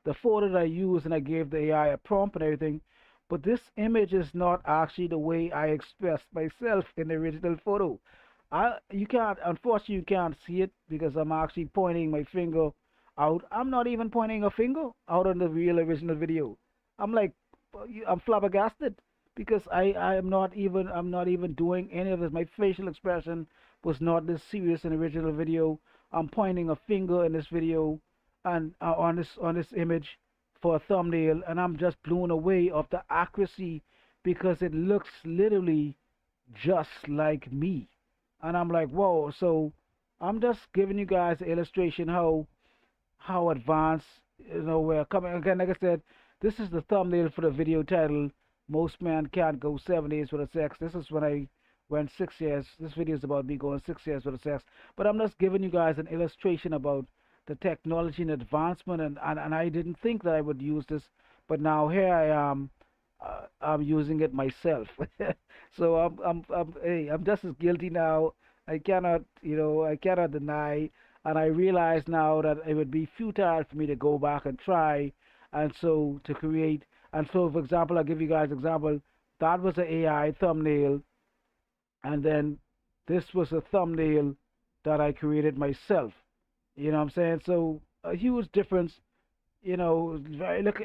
the photo that I used, and I gave the AI a prompt and everything. But this image is not actually the way I expressed myself in the original photo. You can't, unfortunately, you can't see it because I'm actually pointing my finger out. I'm not even pointing a finger out on the real original video. I'm like, I'm flabbergasted because I'm not even doing any of this. My facial expression was not this serious in the original video. I'm pointing a finger in this video and on this image for a thumbnail, and I'm just blown away of the accuracy because it looks literally just like me. And I'm like, whoa. So I'm just giving you guys an illustration how advanced, we're coming. Again, like I said, this is the thumbnail for the video title, Most Men Can't Go 7 Days Without Sex. This is when I went 6 years. This video is about me going 6 years without sex. But I'm just giving you guys an illustration about the technology and advancement, and I didn't think that I would use this, but now here I am. I'm using it myself. So hey, I'm just as guilty now. I cannot deny, and I realize now that it would be futile for me to go back and try, and so to create. And so, for example, I'll give you guys an example. That was an AI thumbnail, and then this was a thumbnail that I created myself. You know what I'm saying? So a huge difference. Very look.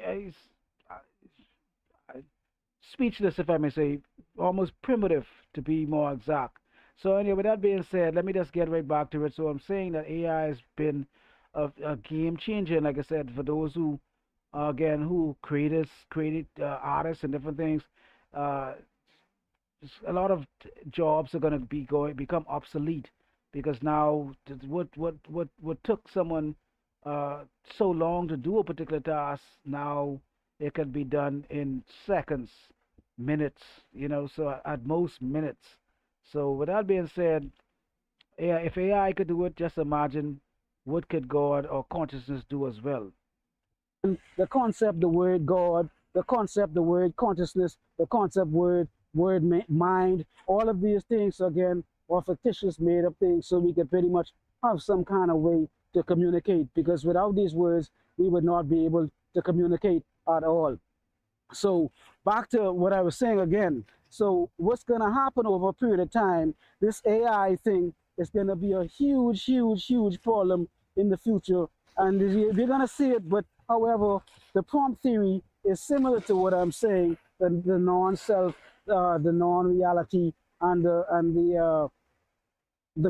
Speechless, if I may say, almost primitive to be more exact. So anyway, with that being said, let me just get right back to it. So I'm saying that AI has been a game changer, and like I said, for those who, again, who created artists and different things, uh, a lot of jobs are going to become obsolete because now what took someone uh, so long to do a particular task, now it can be done in seconds, minutes, so at most minutes. So with that being said, yeah, if AI could do it, just imagine what could God or consciousness do as well. The concept, the word God, the concept, the word consciousness, the concept, word mind, all of these things again are fictitious, made up things, so we could pretty much have some kind of way to communicate. Because without these words, we would not be able to communicate at all. So back to what I was saying again. So what's going to happen over a period of time? This AI thing is going to be a huge, huge, huge problem in the future, and we're going to see it. But however, the prompt theory is similar to what I'm saying: the non-self, the non-reality, and the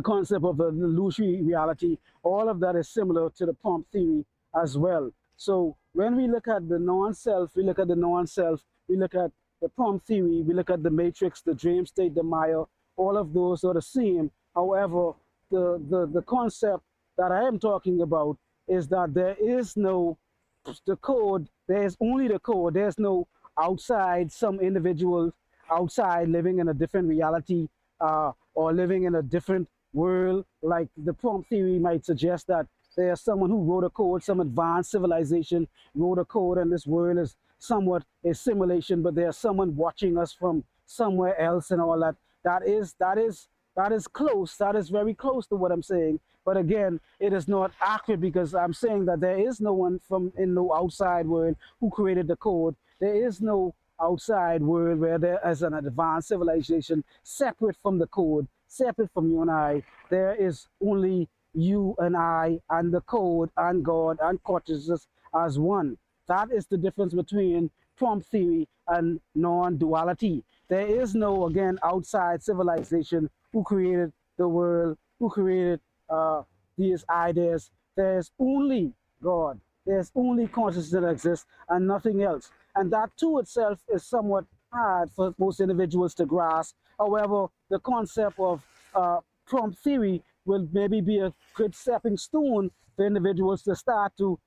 concept of the illusory reality. All of that is similar to the prompt theory as well. So when we look at the non-self, we look at the non-self, we look at the prompt theory, we look at the matrix, the dream state, the Maya, all of those are the same. However, the concept that I am talking about is that there is no the code, there's only the code. There's no outside, some individuals outside living in a different reality, or living in a different world. Like the prompt theory might suggest that there's someone who wrote a code, some advanced civilization wrote a code, and this world is somewhat a simulation, but there's someone watching us from somewhere else and all that. That is close. That is very close to what I'm saying. But again, it is not accurate because I'm saying that there is no one from in no outside world who created the code. There is no outside world where there is an advanced civilization separate from the code, separate from you and I. There is only you and I and the code and God and consciousness as one. That is the difference between prompt theory and non-duality. There is no, again, outside civilization who created the world, who created these ideas. There's only God. There's only consciousness that exists and nothing else. And that to itself is somewhat hard for most individuals to grasp. However, the concept of prompt theory will maybe be a good stepping stone for individuals to start to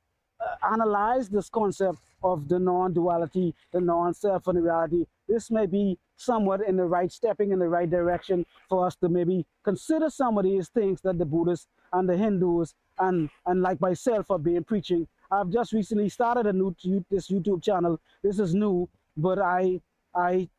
analyze this concept of the non-duality, the non-self and the reality. This may be somewhat in the right, stepping in the right direction for us to maybe consider some of these things that the Buddhists and the Hindus and like myself have been preaching. I've just recently started this YouTube channel. This is new, but I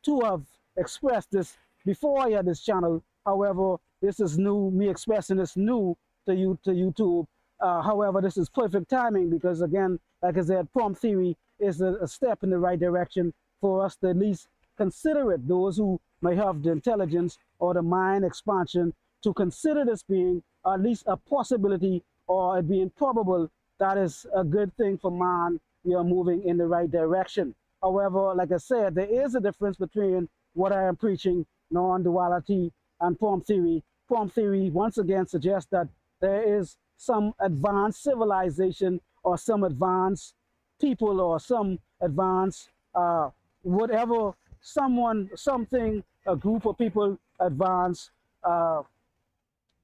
too have expressed this before I had this channel. However, this is new, me expressing this new to YouTube. However, this is perfect timing because, again, like I said, prompt theory is a step in the right direction for us to at least consider it. Those who may have the intelligence or the mind expansion to consider this being at least a possibility or it being probable, that is a good thing for man. We are moving in the right direction. However, like I said, there is a difference between what I am preaching, non-duality, and prompt theory. Prompt theory, once again, suggests that there is some advanced civilization or some advanced people or some advanced whatever, someone, something, a group of people advanced uh,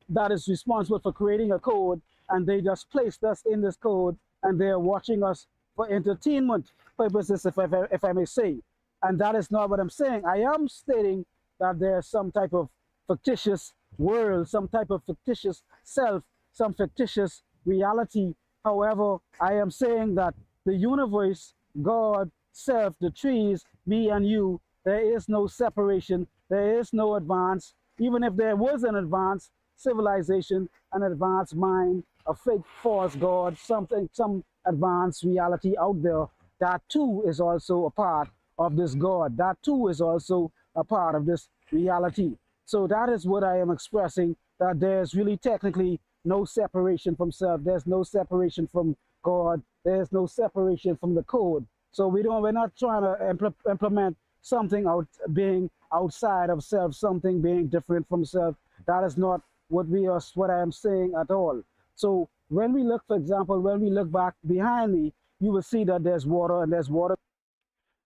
that is responsible for creating a code, and they just placed us in this code, and they're watching us for entertainment purposes, if I may say. And that is not what I'm saying. I am stating that there's some type of fictitious world, some type of fictitious self, some fictitious reality. However, I am saying that the universe, God, self, the trees, me and you, there is no separation, there is no advance. Even if there was an advance civilization, an advanced mind, a fake false God, something, some advanced reality out there, that too is also a part of this God. That too is also a part of this reality. So that is what I am expressing, that there's really technically no separation from self. There's no separation from God. There's no separation from the code. So we're not trying to implement something out being outside of self, something being different from self. That is not what I am saying at all. So when we look, for example, when we look back behind me, you will see that there's water, and there's water.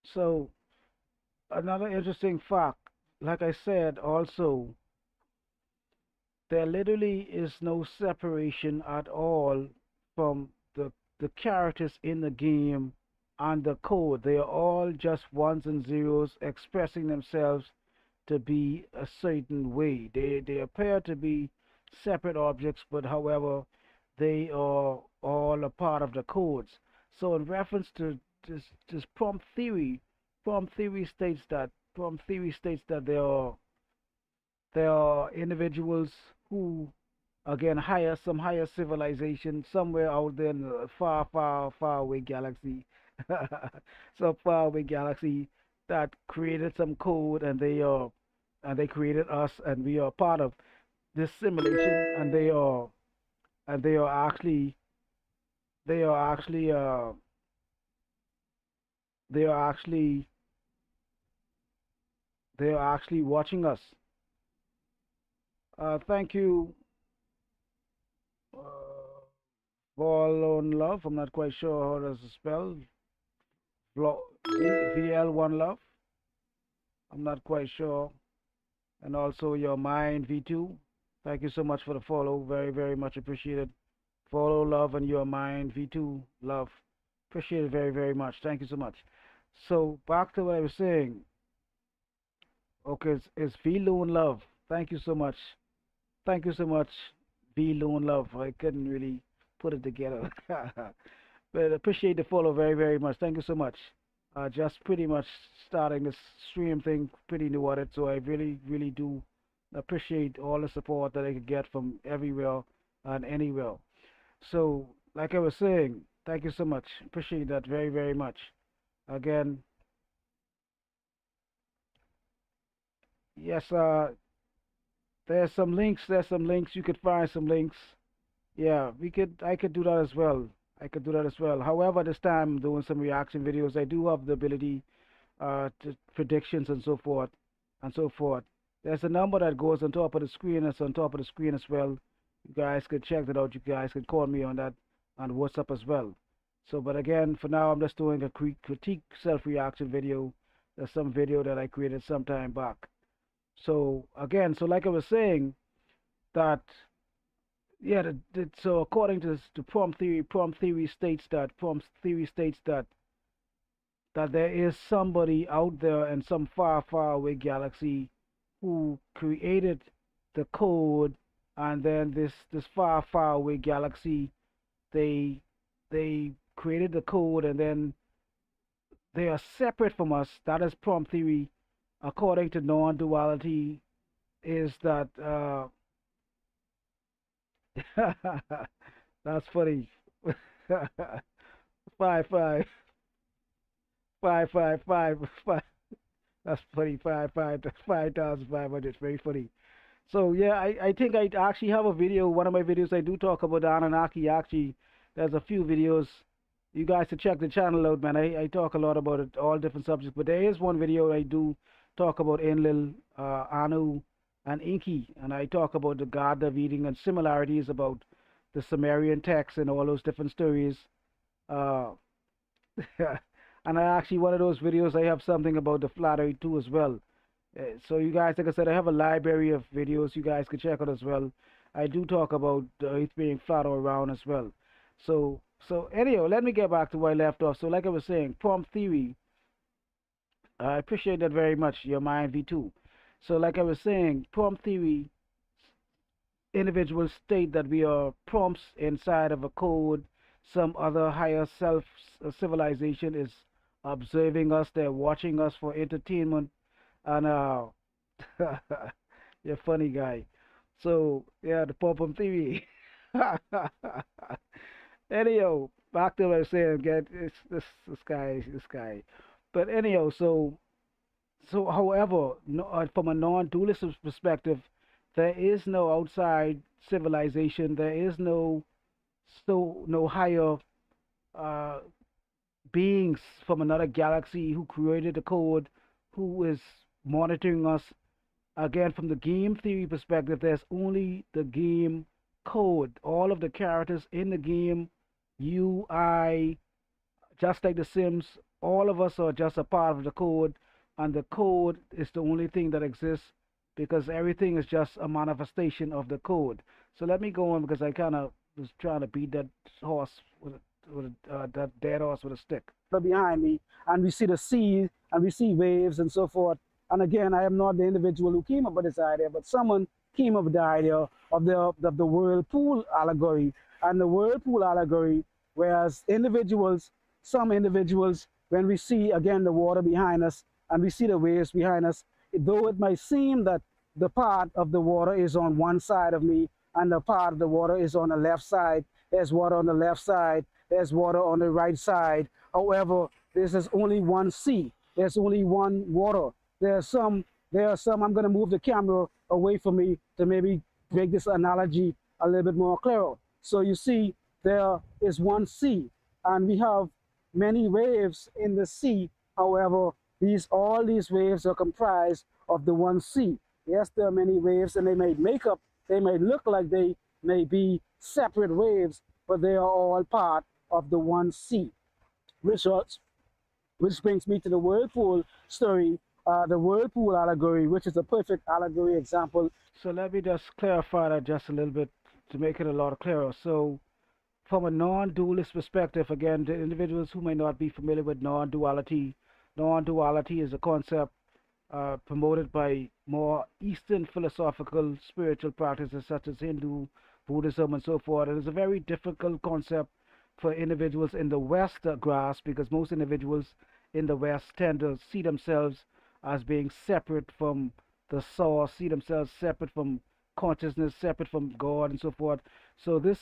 So another interesting fact, like I said, also there literally is no separation at all from the characters in the game and the code. They are all just ones and zeros expressing themselves to be a certain way. They appear to be separate objects, but however, they are all a part of the codes. So in reference to this prompt theory states that there are individuals who, again, some higher civilization somewhere out there in a far away galaxy, some far away galaxy that created some code, and they created us, and we are part of this simulation, and they are actually they are actually they are actually they are actually watching us. Thank you, uh, Vol Love. I'm not quite sure how does it spell. VL1 Love. I'm not quite sure. And also your mind V2. Thank you so much for the follow. Very much appreciated. Follow Love and your mind V2 Love. Appreciate it very much. Thank you so much. So back to what I was saying. Okay, it's V Loon Love. Thank you so much. Thank you so much, V Loon Love. I couldn't really put it together. But appreciate the follow very much. Thank you so much. Just pretty much starting this stream thing, pretty new at it, so I really do appreciate all the support that I could get from everywhere and anywhere. So, like I was saying, thank you so much. Appreciate that very much. Again, yes, there's some links. There's some links. You could find some links. Yeah, I could do that as well. I could do that as well. However, this time I'm doing some reaction videos. I do have the ability to predictions and so forth and so forth. There's a number that goes on top of the screen. That's on top of the screen as well. You guys could check that out. You guys could call me on that on WhatsApp as well. So, but again, for now, I'm just doing a critique self-reaction video. There's some video that I created some time back. So again, so like I was saying, that yeah, so according to prompt theory states that there is somebody out there in some far away galaxy who created the code, and then this far away galaxy, they they created the code, and then they are separate from us. That is prompt theory. According to non-duality, is that that's funny. five, five, five. That's funny. 5,500. Very funny. So yeah, I think I actually have a video. One of my videos I do talk about the Anunnaki. Actually, there's a few videos. You guys should check the channel out, man. I talk a lot about it, all different subjects. But there is one video I do talk about Enlil, Anu, and Inky, and I talk about the God of eating and similarities about the Sumerian text and all those different stories. Uh, and I actually one of those videos I have something about the flattery too as well. So you guys, like I said, I have a library of videos you guys can check out as well. I do talk about the Earth being flat all around as well. So anyhow, let me get back to where I left off. So like I was saying, prompt theory. I appreciate that very much. Your mind V2. So like I was saying, prompt theory. Individuals state that we are prompts inside of a code. Some other higher self civilization is observing us. They're watching us for entertainment and you're a funny guy. So yeah, the pom theory. Anyhow, back to what I was saying. Get this guy. But anyhow, so however, no, from a non-dualist perspective, there is no outside civilization. There is no higher uh, beings from another galaxy who created the code, who is monitoring us. Again, from the game theory perspective, there's only the game code. All of the characters in the game, you, I, just like The Sims, all of us are just a part of the code, and the code is the only thing that exists because everything is just a manifestation of the code. So let me go on because I kind of was trying to beat that horse with that dead horse with a stick. Behind me, and we see the sea, and we see waves and so forth. And again, I am not the individual who came up with this idea, but someone came up with the idea of the whirlpool allegory. And the whirlpool allegory, whereas individuals, some individuals, when we see again the water behind us and we see the waves behind us, though it might seem that the part of the water is on one side of me and the part of the water is on the left side, there's water on the left side, there's water on the right side. However, this is only one sea. There's only one water. There are some, I'm going to move the camera away from me to maybe make this analogy a little bit more clearer. So you see, there is one sea, and we have many waves in the sea. However, all these waves are comprised of the one sea. Yes, there are many waves, and they may look like they may be separate waves, but they are all part of the one sea. Which brings me to the whirlpool story, the whirlpool allegory, which is a perfect allegory example. So let me just clarify that just a little bit to make it a lot clearer. So from a non-dualist perspective, again, the individuals who may not be familiar with non-duality, non-duality is a concept promoted by more Eastern philosophical spiritual practices such as Hindu, Buddhism, and so forth. It is a very difficult concept for individuals in the West to grasp because most individuals in the West tend to see themselves as being separate from the source, see themselves separate from consciousness, separate from God, and so forth. So this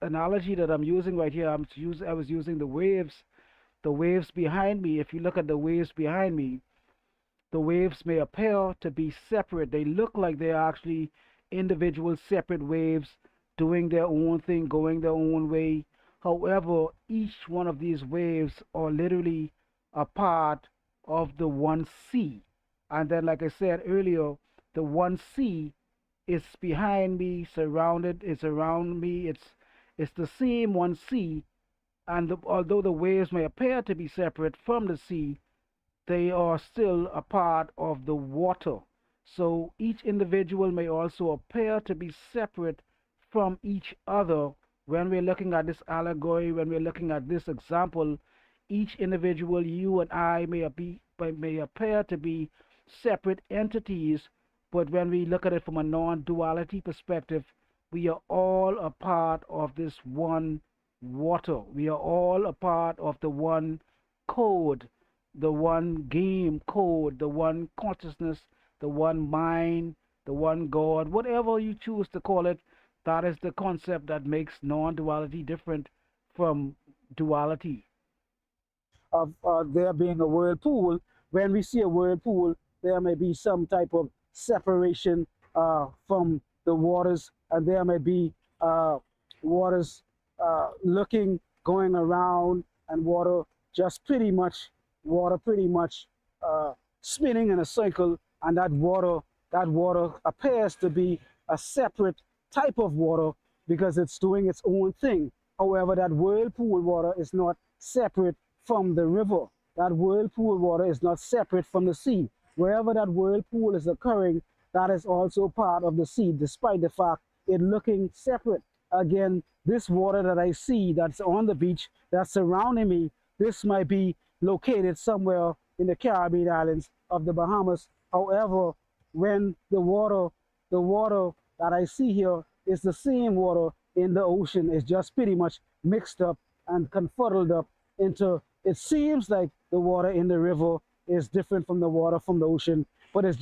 analogy that I'm using right here, I was using the waves behind me. If you look at the waves behind me, the waves may appear to be separate. They look like they're actually individual separate waves doing their own thing, going their own way. However, each one of these waves are literally a part of the one sea. And then, like I said earlier, the one sea is behind me, surrounded, it's around me. It's the same one sea. And although the waves may appear to be separate from the sea, they are still a part of the water. So each individual may also appear to be separate from each other. When we're looking at this allegory, when we're looking at this example, each individual, you and I, may appear to be separate entities, but when we look at it from a non-duality perspective, we are all a part of this one water. We are all a part of the one code, the one game code, the one consciousness, the one mind, the one God, whatever you choose to call it. That is the concept that makes non-duality different from duality. Of there being a whirlpool, when we see a whirlpool, there may be some type of separation from the waters, and there may be waters going around, and water pretty much spinning in a circle, and that water appears to be a separate type of water, because it's doing its own thing. However, that whirlpool water is not separate from the river. That whirlpool water is not separate from the sea. Wherever that whirlpool is occurring, that is also part of the sea, despite the fact it looking separate. Again, this water that I see that's on the beach, that's surrounding me, this might be located somewhere in the Caribbean islands of the Bahamas. However, when the water that I see here is the same water in the ocean. It's just pretty much mixed up and confuddled up into, it seems like the water in the river is different from the water from the ocean, but it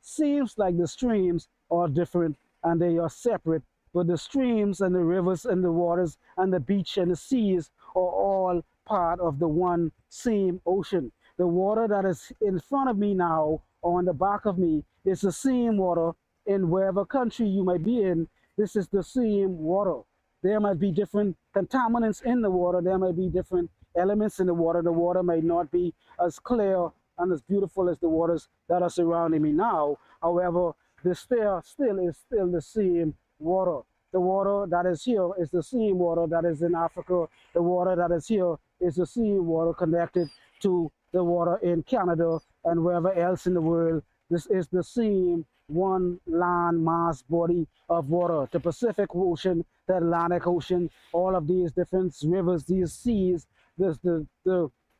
seems like the streams are different and they are separate. But the streams and the rivers and the waters and the beach and the seas are all part of the one same ocean. The water that is in front of me now or on the back of me is the same water in wherever country you might be in. This is the same water. There might be different contaminants in the water. There might be different elements in the water. The water may not be as clear and as beautiful as the waters that are surrounding me now. However, this still is still the same water. The water that is here is the same water that is in Africa. The water that is here is the same water connected to the water in Canada and wherever else in the world. This is the same one land mass body of water. The Pacific Ocean, the Atlantic Ocean, all of these different rivers, these seas, the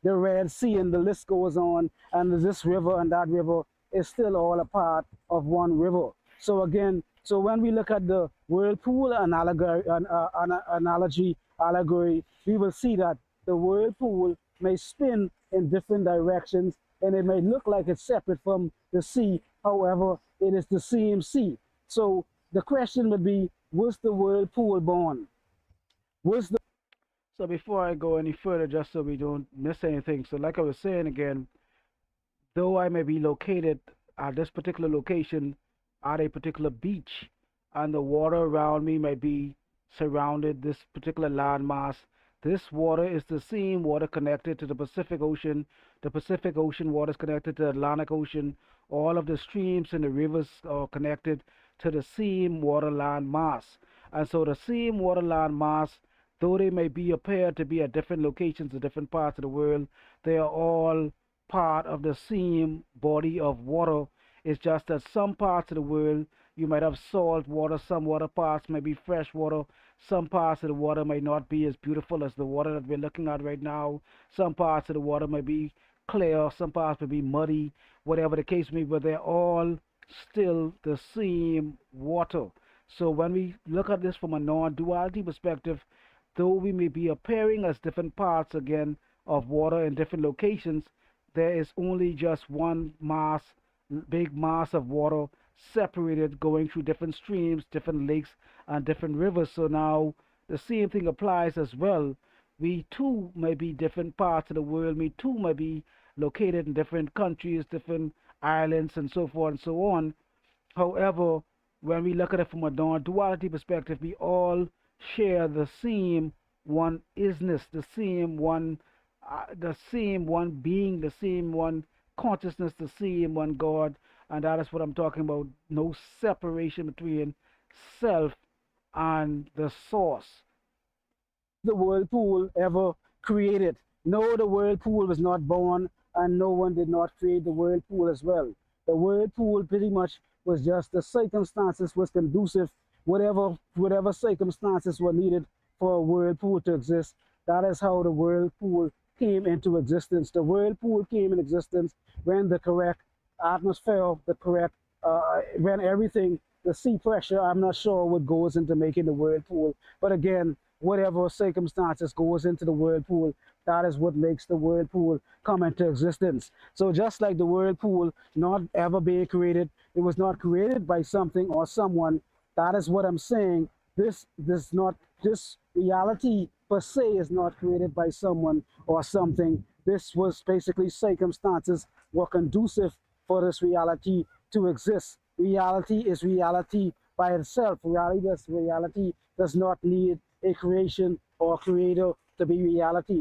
Red Sea, and the list goes on. And this river and that river is still all a part of one river. So again, so when we look at the whirlpool allegory, we will see that the whirlpool may spin in different directions and it may look like it's separate from the sea. However, it is the same sea. So the question would be, was the whirlpool born? Was the So before I go any further, just so we don't miss anything, so like I was saying again, though I may be located at this particular location at a particular beach, and the water around me may be surrounded this particular landmass, this water is the same water connected to the Pacific Ocean. The Pacific Ocean water is connected to the Atlantic Ocean. All of the streams and the rivers are connected to the same water land mass. And so the same water land mass, though they may be appear to be at different locations in different parts of the world, they are all part of the same body of water. It's just that some parts of the world you might have salt water, some water parts may be fresh water, some parts of the water may not be as beautiful as the water that we're looking at right now. Some parts of the water may be clear, some parts may be muddy, whatever the case may be, but they're all still the same water. So when we look at this from a non-duality perspective, though we may be appearing as different parts again of water in different locations, there is only just one mass, big mass of water separated going through different streams, different lakes, and different rivers. So now the same thing applies as well. We too may be different parts of the world. We too may be located in different countries, different islands, and so forth and so on. However, when we look at it from a non-duality perspective, we all share the same one isness, the same one being, the same one consciousness, the same one God, and that is what I'm talking about. No separation between self and the source. the whirlpool ever created? No, the whirlpool was not born, and no one did not create the whirlpool as well. The whirlpool pretty much was just the circumstances was conducive, whatever circumstances were needed for a whirlpool to exist. That is how the whirlpool came into existence. The whirlpool came in existence when the correct atmosphere, when everything, the sea pressure, I'm not sure what goes into making the whirlpool, but again, whatever circumstances goes into the whirlpool, that is what makes the whirlpool come into existence. So just like the whirlpool not ever being created, it was not created by something or someone. That is what I'm saying. This reality per se is not created by someone or something. This was basically circumstances were conducive for this reality to exist. Reality is reality by itself. Reality does not need a creation or creator to be reality.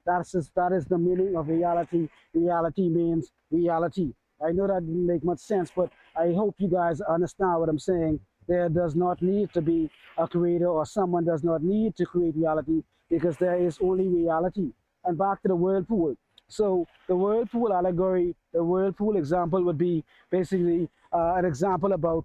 That is the meaning of reality. Reality means reality. I know that didn't make much sense, but I hope you guys understand what I'm saying. there does not need to be a creator, or someone does not need to create reality, because there is only reality. And back to the whirlpool. So the whirlpool allegory, the whirlpool example would be basically an example about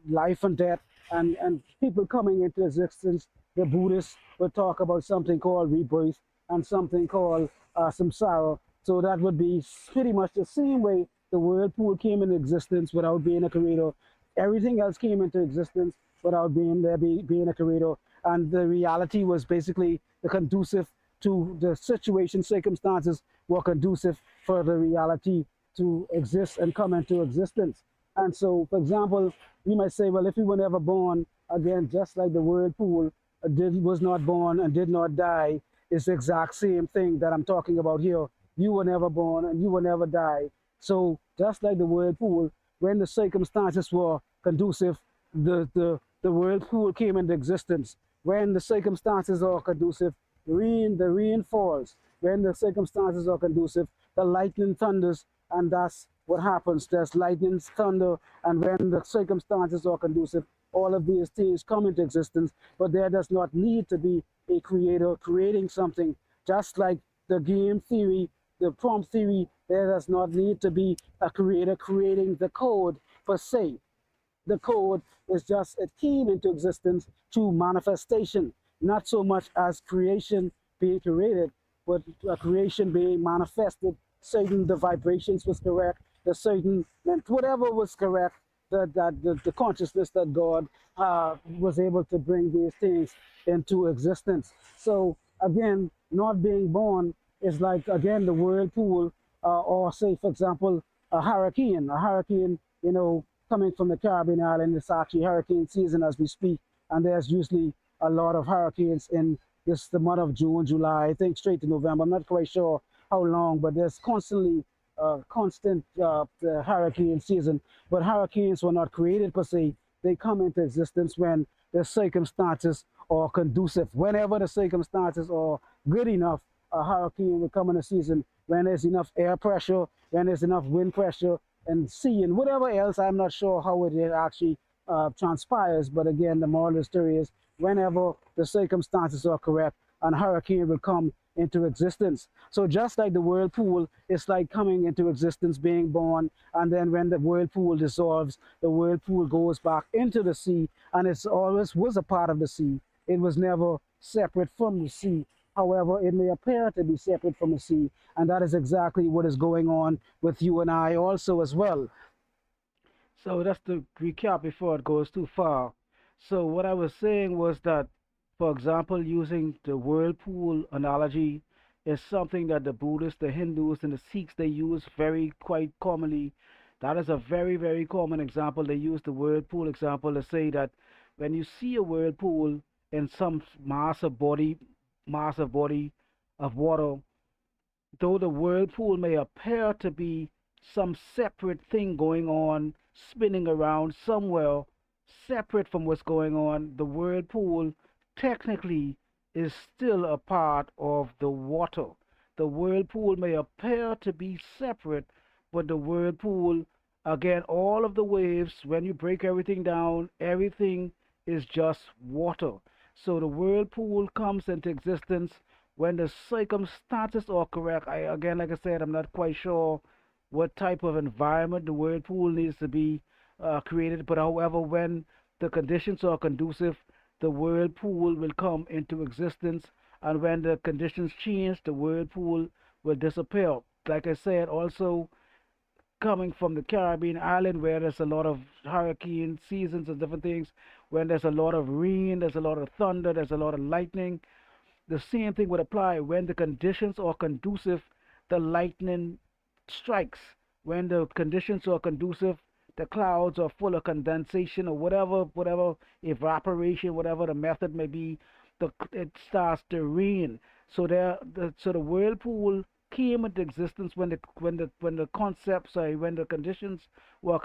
life and death, and people coming into existence. The Buddhists would talk about something called rebirth and something called samsara. So that would be pretty much the same way the whirlpool came into existence without being a creator. Everything else came into existence without being a creator. And the reality was basically the conducive to the situation, circumstances were conducive for the reality to exist and come into existence. And so, for example, you might say, well, if we were never born, again, just like the whirlpool was not born and did not die, it's the exact same thing that I'm talking about here. You were never born and you will never die. So, just like the whirlpool, when the circumstances were conducive, the whirlpool came into existence. When the circumstances are conducive, the rain falls. When the circumstances are conducive, the lightning thunders, and that's what happens. There's lightning, thunder, and when the circumstances are conducive, all of these things come into existence. But there does not need to be a creator creating something. Just like the game theory, the prompt theory, there does not need to be a creator creating the code per se. The code is just, it came into existence through manifestation, not so much as creation being created, but a creation being manifested. Certain the vibrations was correct, the certain and whatever was correct, the consciousness that God was able to bring these things into existence. So again, not being born is like, again, the whirlpool, or say, for example, a hurricane. A hurricane, coming from the Caribbean island, it's actually hurricane season as we speak, and there's usually a lot of hurricanes in the month of June, July, I think straight to November. I'm not quite sure how long, but there's constantly constant the hurricane season. But hurricanes were not created per se. They come into existence when the circumstances are conducive. Whenever the circumstances are good enough, a hurricane will come in a season when there's enough air pressure, when there's enough wind pressure, and sea, and whatever else. I'm not sure how it actually transpires. But again, the moral of the story is, whenever the circumstances are correct, a hurricane will come into existence. So just like the whirlpool, it's like coming into existence, being born, and then when the whirlpool dissolves, the whirlpool goes back into the sea, and it's always was a part of the sea. It was never separate from the sea. However, it may appear to be separate from the sea, and that is exactly what is going on with you and I also as well. So that's to recap before it goes too far. So what I was saying was that, for example, using the whirlpool analogy is something that the Buddhists, the Hindus, and the Sikhs they use very quite commonly. That is a very very common example. They use the whirlpool example to say that when you see a whirlpool in some massive body of water, though the whirlpool may appear to be some separate thing going on, spinning around somewhere separate from what's going on, the whirlpool technically is still a part of the water. The whirlpool may appear to be separate, but the whirlpool, again, all of the waves, when you break everything down, everything is just water. So the whirlpool comes into existence when the circumstances are correct. Again, like I said, I'm not quite sure what type of environment the whirlpool needs to be created, but however, when the conditions are conducive, the whirlpool will come into existence, and when the conditions change, the whirlpool will disappear. Like I said, also coming from the Caribbean island where there's a lot of hurricane seasons and different things, when there's a lot of rain, there's a lot of thunder, there's a lot of lightning, the same thing would apply when the conditions are conducive, the lightning strikes. When the conditions are conducive, the clouds are full of condensation or whatever evaporation, whatever the method may be, it starts to rain. So the whirlpool came into existence when the concepts, sorry, when the conditions were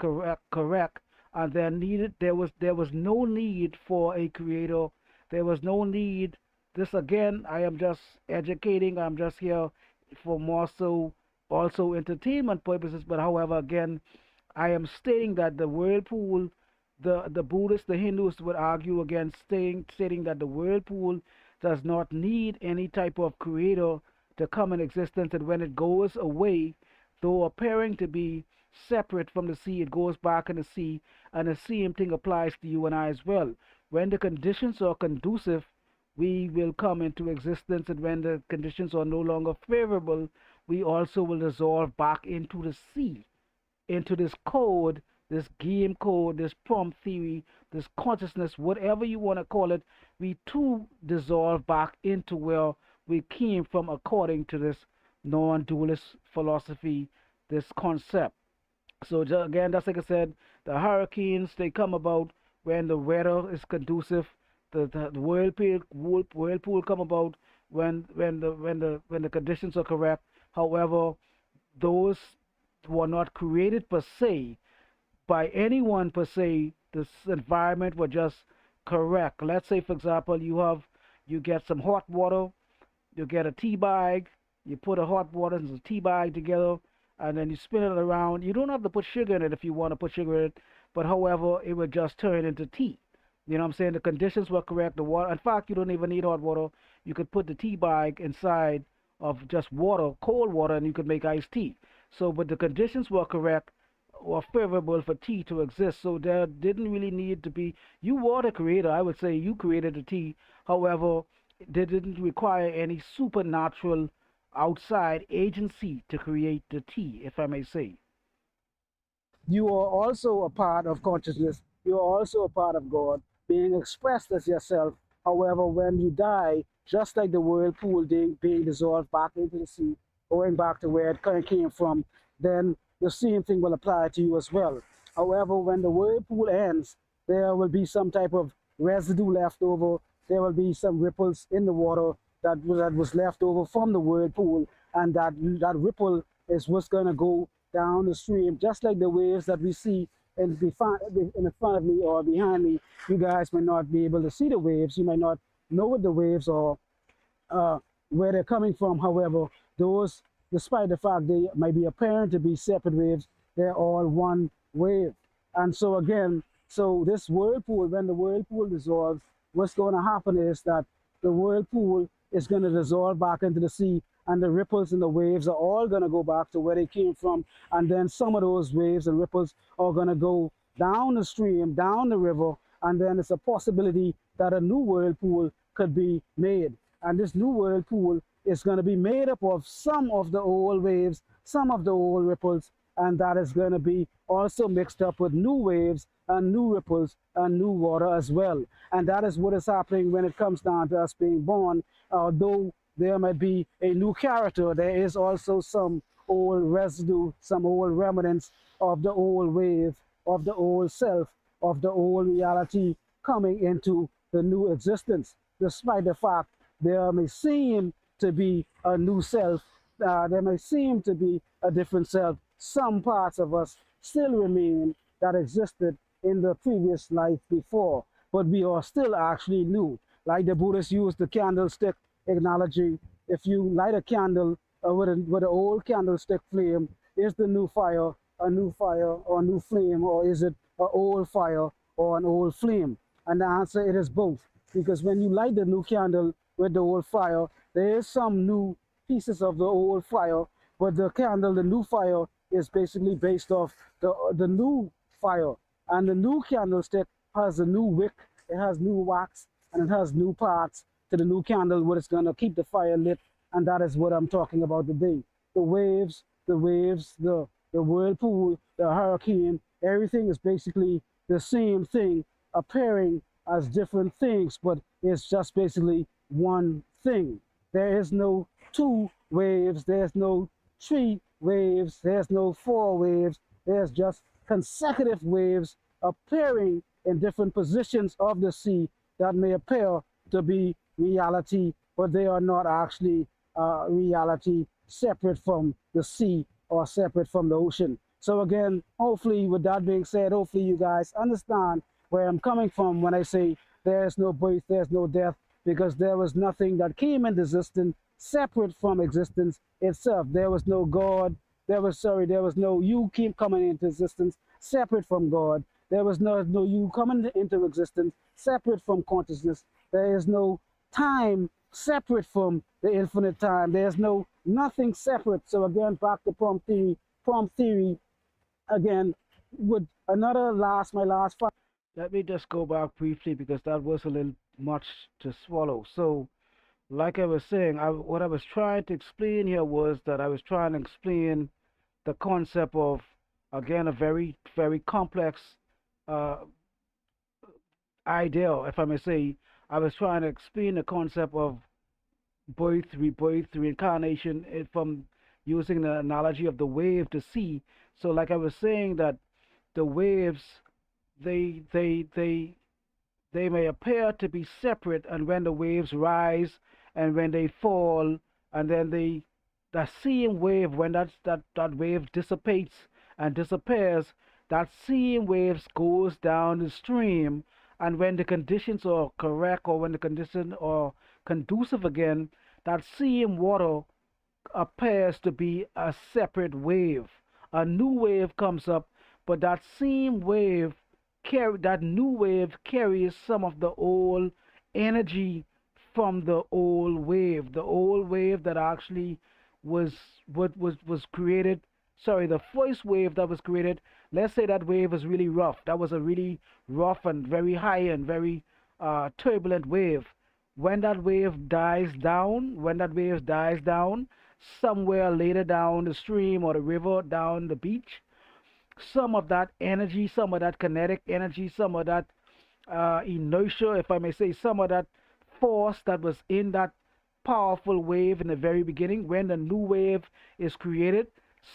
correct, and there was no need for a creator. There was no need. This again, I am just educating. I'm just here for more so also entertainment purposes. But however, again, I am stating that the whirlpool, The Buddhists, the Hindus would argue against stating that the whirlpool does not need any type of creator to come in existence, and when it goes away, though appearing to be separate from the sea, it goes back in the sea, and the same thing applies to you and I as well. When the conditions are conducive, we will come into existence, and when the conditions are no longer favorable, we also will dissolve back into the sea, into this code, this game code, this prompt theory, this consciousness, whatever you want to call it, we too dissolve back into where we came from according to this non dualist philosophy, this concept. So again, that's like I said, the hurricanes they come about when the weather is conducive. The whirlpool come about when the conditions are correct. However, those were not created per se by anyone per se. This environment was just correct. Let's say, for example, you get some hot water, you get a tea bag, you put a hot water and some tea bag together, and then you spin it around. You don't have to put sugar in it if you want to put sugar in it, but however, it would just turn into tea. You know what I'm saying? The conditions were correct. The water, in fact, you don't even need hot water. You could put the tea bag inside of just water, cold water, and you could make iced tea. So, but the conditions were correct or favorable for tea to exist. So there didn't really need to be. You were the creator. I would say you created the tea. However, they didn't require any supernatural outside agency to create the tea, if I may say. You are also a part of consciousness. You are also a part of God, being expressed as yourself. However, when you die, just like the whirlpool being dissolved back into the sea, going back to where it kind of came from, then the same thing will apply to you as well. However, when the whirlpool ends, there will be some type of residue left over. There will be some ripples in the water that was left over from the whirlpool, and that ripple is what's going to go down the stream, just like the waves that we see in front of me or behind me. You guys may not be able to see the waves. You might not know what the waves are, uh, where they're coming from. However, those, despite the fact they might be apparent to be separate waves, they're all one wave. And so again, so this whirlpool, when the whirlpool dissolves, what's going to happen is that the whirlpool is going to dissolve back into the sea, and the ripples and the waves are all going to go back to where they came from. And then some of those waves and ripples are going to go down the stream, down the river, and then it's a possibility that a new whirlpool could be made. And this new whirlpool is going to be made up of some of the old waves, some of the old ripples, and that is going to be also mixed up with new waves and new ripples and new water as well. And that is what is happening when it comes down to us being born. Although there might be a new character, there is also some old residue, some old remnants of the old wave, of the old self, of the old reality coming into the new existence, despite the fact there may seem to be a new self, there may seem to be a different self. Some parts of us still remain that existed in the previous life before, but we are still actually new. Like the Buddhists use the candlestick analogy. If you light a candle with an old candlestick flame, is the new fire a new fire or a new flame, or is it an old fire or an old flame? And the answer, it is both. Because when you light the new candle with the old fire, there is some new pieces of the old fire, but the candle, the new fire, is basically based off the new fire. And the new candlestick has a new wick, it has new wax, and it has new parts to the new candle, what is going to keep the fire lit. And that is what I'm talking about today. The whirlpool, the hurricane, everything is basically the same thing, appearing as different things, but it's just basically one thing. There is no two waves, there's no three waves, there's no four waves, there's just consecutive waves appearing in different positions of the sea that may appear to be reality, but they are not actually reality separate from the sea or separate from the ocean. So again, hopefully, with that being said, hopefully you guys understand where I'm coming from when I say there's no birth, there's no death, because there was nothing that came into existence separate from existence itself. There was no God, there was no you keep coming into existence separate from God. There was no you coming into existence separate from consciousness. There is no time separate from the infinite time. There's no nothing separate. So again, back to prompt theory. Prompt theory again would another last my last five. Let me just go back briefly because that was a little much to swallow. So, like I was saying, what I was trying to explain here was that I was trying to explain the concept of, again, a very, very complex uh, idea, if I may say. I was trying to explain the concept of birth, rebirth, reincarnation from using the analogy of the wave to sea. So, like I was saying, that the waves, they they they they may appear to be separate, and when the waves rise and when they fall, and then that same wave, when that wave dissipates and disappears, that same wave goes down the stream, and when the conditions are correct or when the conditions are conducive again, that same water appears to be a separate wave. A new wave comes up, but that new wave carries some of the old energy from the old wave. The old wave that actually was what was created. Sorry, the first wave that was created. Let's say that wave was really rough. That was a really rough and very high and very turbulent wave. When that wave dies down, somewhere later down the stream or the river, down the beach, some of that energy, some of that kinetic energy, some of that inertia, if I may say, some of that force that was in that powerful wave in the very beginning, when the new wave is created,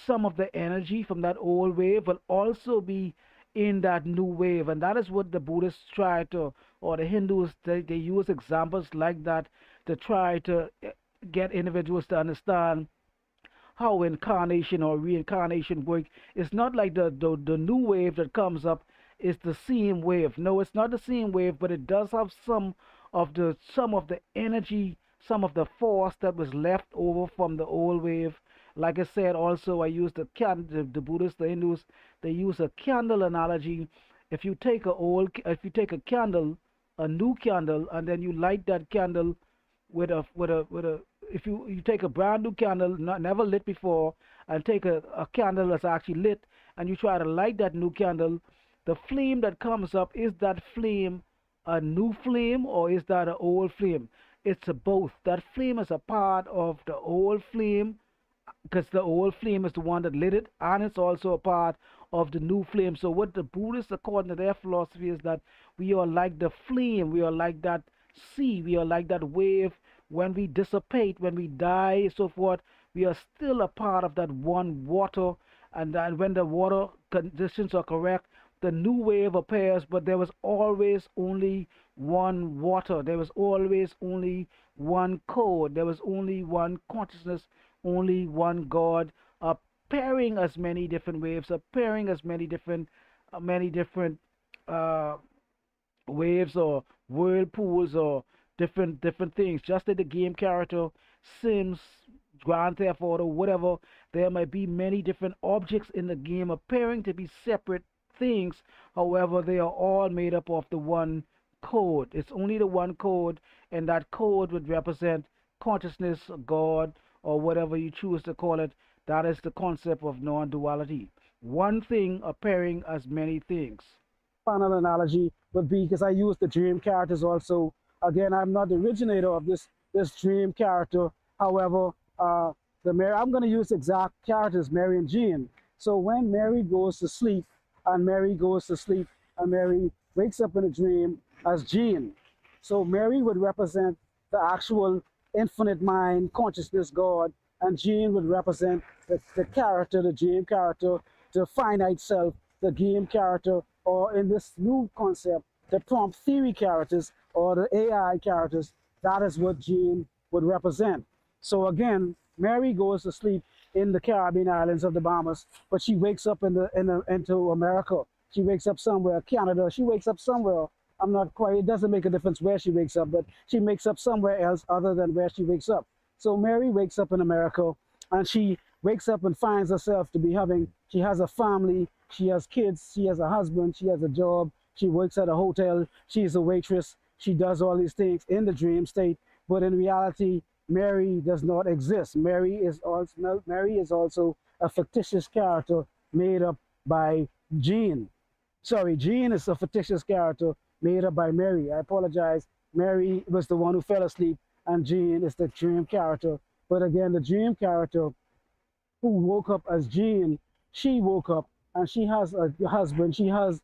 some of the energy from that old wave will also be in that new wave. And that is what the Buddhists try to, or the Hindus, they use examples like that to try to get individuals to understand how incarnation or reincarnation work. It's not like the new wave that comes up is the same wave. No, it's not the same wave, but it does have some of the energy, some of the force that was left over from the old wave. Like I said, also I use the Buddhists, the Hindus, they use a candle analogy. If you take a candle, a new candle, and then you light that candle with a if you take a brand new candle, never lit before, and take a candle that's actually lit, and you try to light that new candle, the flame that comes up, is that flame a new flame or is that an old flame? It's a both. That flame is a part of the old flame because the old flame is the one that lit it, and it's also a part of the new flame. So, what the Buddhists, according to their philosophy, is that we are like the flame, we are like that sea, we are like that wave. When we dissipate, when we die, so forth, we are still a part of that one water. And then, when the water conditions are correct, the new wave appears, but there was always only one water. There was always only one code. There was only one consciousness, only one God, appearing as many different waves, appearing as many different uh, waves or whirlpools or different things. Just like the game character Sims, Grand Theft Auto, whatever, there might be many different objects in the game appearing to be separate things. However, they are all made up of the one code. It's only the one code, and that code would represent consciousness, God, or whatever you choose to call it. That is the concept of non-duality. One thing appearing as many things. Final analogy would be because I use the dream characters also. Again, I'm not the originator of this dream character. However, the Mary, I'm going to use exact characters, Mary and Jean. So when Mary goes to sleep, and Mary goes to sleep, and Mary wakes up in a dream as Jean. So Mary would represent the actual infinite mind, consciousness, God, and Jean would represent the character, the dream character, the finite self, the game character, or in this new concept, the prompt theory characters or the AI characters. That is what Jean would represent. So again, Mary goes to sleep in the Caribbean islands of the Bahamas, but she wakes up into America. She wakes up somewhere, Canada. She wakes up somewhere. I'm not quite. It doesn't make a difference where she wakes up, but she wakes up somewhere else other than where she wakes up. So Mary wakes up in America, and she wakes up and finds herself to be having, she has a family, she has kids, she has a husband, she has a job, she works at a hotel, she's a waitress, she does all these things in the dream state. But in reality, Mary does not exist. Mary is also a fictitious character made up by Jean. Sorry, Jean is a fictitious character made up by Mary. I apologize. Mary was the one who fell asleep, and Jean is the dream character. But again, the dream character who woke up as Jean, she woke up and she has a husband, she has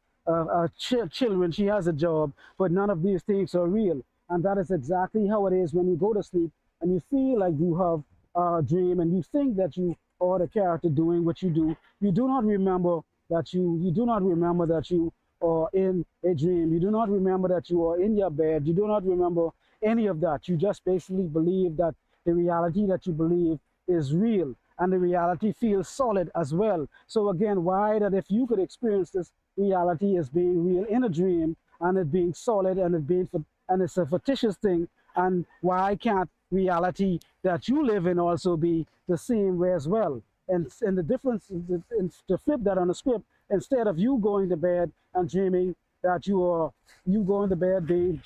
children, she has a job, but none of these things are real. And that is exactly how it is when you go to sleep and you feel like you have a dream and you think that you are the character doing what you do. You do not remember you do not remember that you are in a dream. You do not remember that you are in your bed. You do not remember any of that. You just basically believe that the reality that you believe is real, and the reality feels solid as well. So again, why that if you could experience this reality as being real in a dream and it being solid and it being and it's a fictitious thing, and why can't reality that you live in also be the same way as well? And the difference is to flip that on the script, instead of you going to bed and dreaming that you going to bed being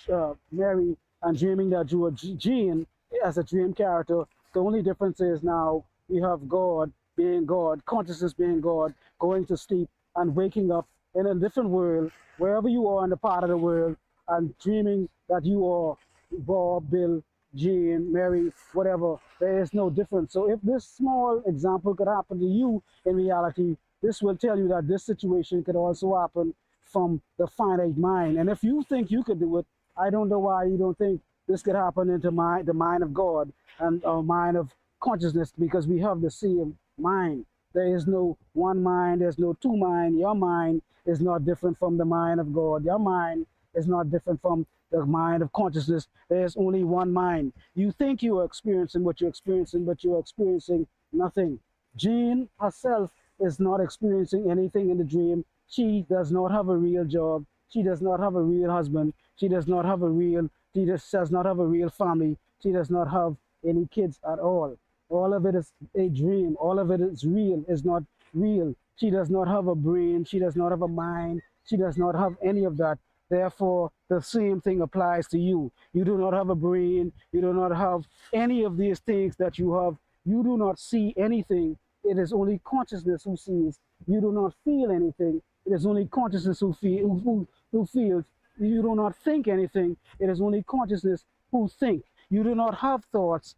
Mary and dreaming that you are Jean as a dream character. The only difference is now you have God being God, consciousness being God, going to sleep and waking up in a different world, wherever you are in the part of the world, and dreaming that you are Bob, Bill, Jean, Mary, whatever. There is no difference. So if this small example could happen to you in reality, this will tell you that this situation could also happen from the finite mind. And if you think you could do it, I don't know why you don't think this could happen into the mind of God and mind of consciousness, because we have the same mind. There is no one mind, there's no two mind. Your mind is not different from the mind of God. Your mind is not different from the mind of consciousness. There's only one mind. You think you are experiencing what you're experiencing, but you're experiencing nothing. Jean herself is not experiencing anything in the dream. She does not have a real job. She does not have a real husband. She just does not have a real family. She does not have any kids at all. All of it is a dream. All of it is real, is not real. She does not have a brain. She does not have a mind. She does not have any of that. Therefore, the same thing applies to you. You do not have a brain. You do not have any of these things that you have. You do not see anything. It is only consciousness who sees. You do not feel anything. It is only consciousness who feels. You do not think anything. It is only consciousness who think. You do not have thoughts.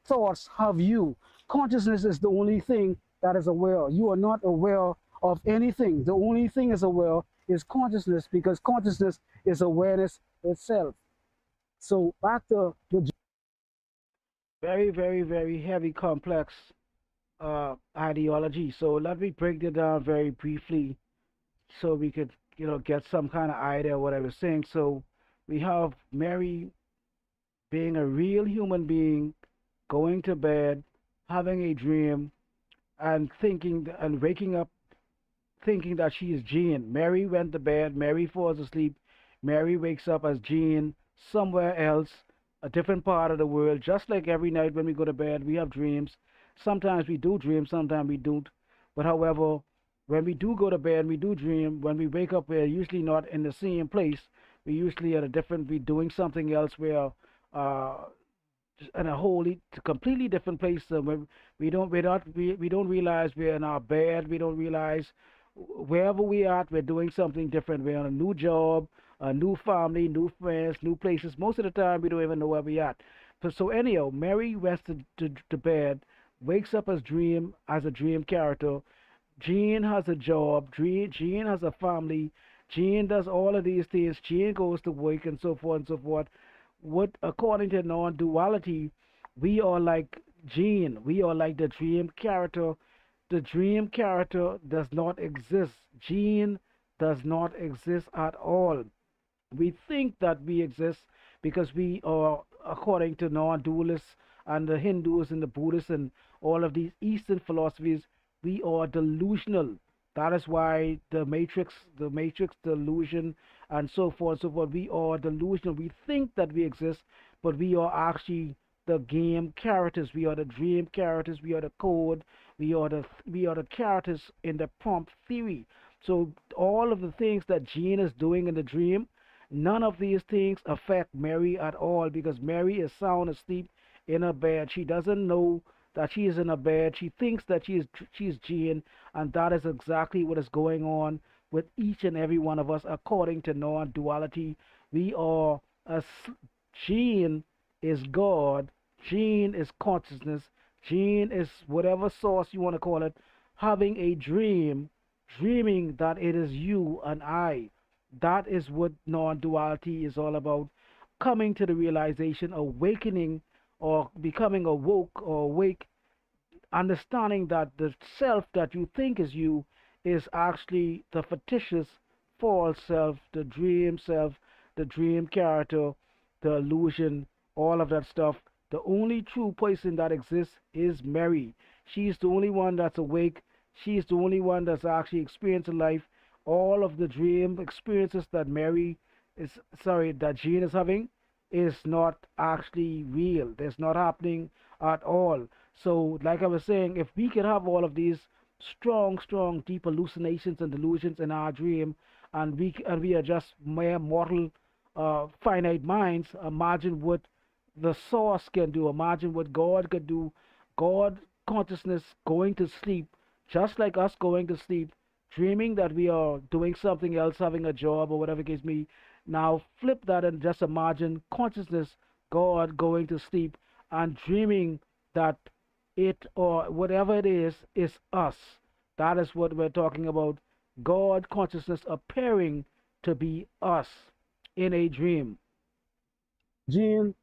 Thoughts have you. Consciousness is the only thing that is aware. You are not aware of anything. The only thing is aware is consciousness, because consciousness is awareness itself. So back to the Very, very, very heavy, complex ideology. So let me break it down very briefly so we could, get some kind of idea of what I was saying. So we have Mary being a real human being, going to bed, having a dream, and thinking and waking up thinking that she is Jean. Mary went to bed, Mary falls asleep, Mary wakes up as Jean somewhere else, a different part of the world. Just like every night when we go to bed, we have dreams. Sometimes we do dream, sometimes we don't. But however, when we do go to bed, we do dream. When we wake up, we're usually not in the same place. We usually at a different, we doing something else. We're uh, in a wholly, completely different place. We don't realize we're in our bed. We don't realize wherever we are, we're doing something different. We're on a new job, a new family, new friends, new places. Most of the time, we don't even know where we are. So anyhow, Mary went to bed, wakes up as a dream character. Jean has a job. Jean has a family. Jean does all of these things. Jean goes to work and so forth and so forth. What, according to non-duality, we are like Jean. We are like the dream character. The dream character does not exist. Jean does not exist at all. We think that we exist because we are, according to non-dualists and the Hindus and the Buddhists and all of these Eastern philosophies, we are delusional. That is why the matrix delusion, and so forth and so forth. We are delusional. We think that we exist, but we are actually the game characters. We are the dream characters. We are the code. we are the characters in the prompt theory. So all of the things that Jean is doing in the dream, none of these things affect Mary at all because Mary is sound asleep in her bed. She doesn't know that she is in a bed. She thinks that she's Jean, and that is exactly what is going on with each and every one of us according to non-duality. We are as Jean is God, Jean is consciousness, Jean is whatever source you want to call it, having a dream, dreaming that it is you and I. That is what non-duality is all about. Coming to the realization, awakening, or becoming awoke or awake, understanding that the self that you think is you is actually the fictitious false self, the dream character, the illusion, all of that stuff. The only true person that exists is Mary. She's the only one that's awake. She's the only one that's actually experiencing life. All of the dream experiences that Mary is, sorry, that Jean is having is not actually real. That's not happening at all. So, like I was saying, if we could have all of these strong, deep hallucinations and delusions in our dream, and we are just mere mortal, finite minds, imagine what the source can do. Imagine what God could do. God consciousness going to sleep, just like us going to sleep, dreaming that we are doing something else, having a job or whatever it case me. Now flip that and just imagine consciousness, God going to sleep and dreaming that it or whatever it is us. That is what we're talking about. God consciousness appearing to be us in a dream. Jean,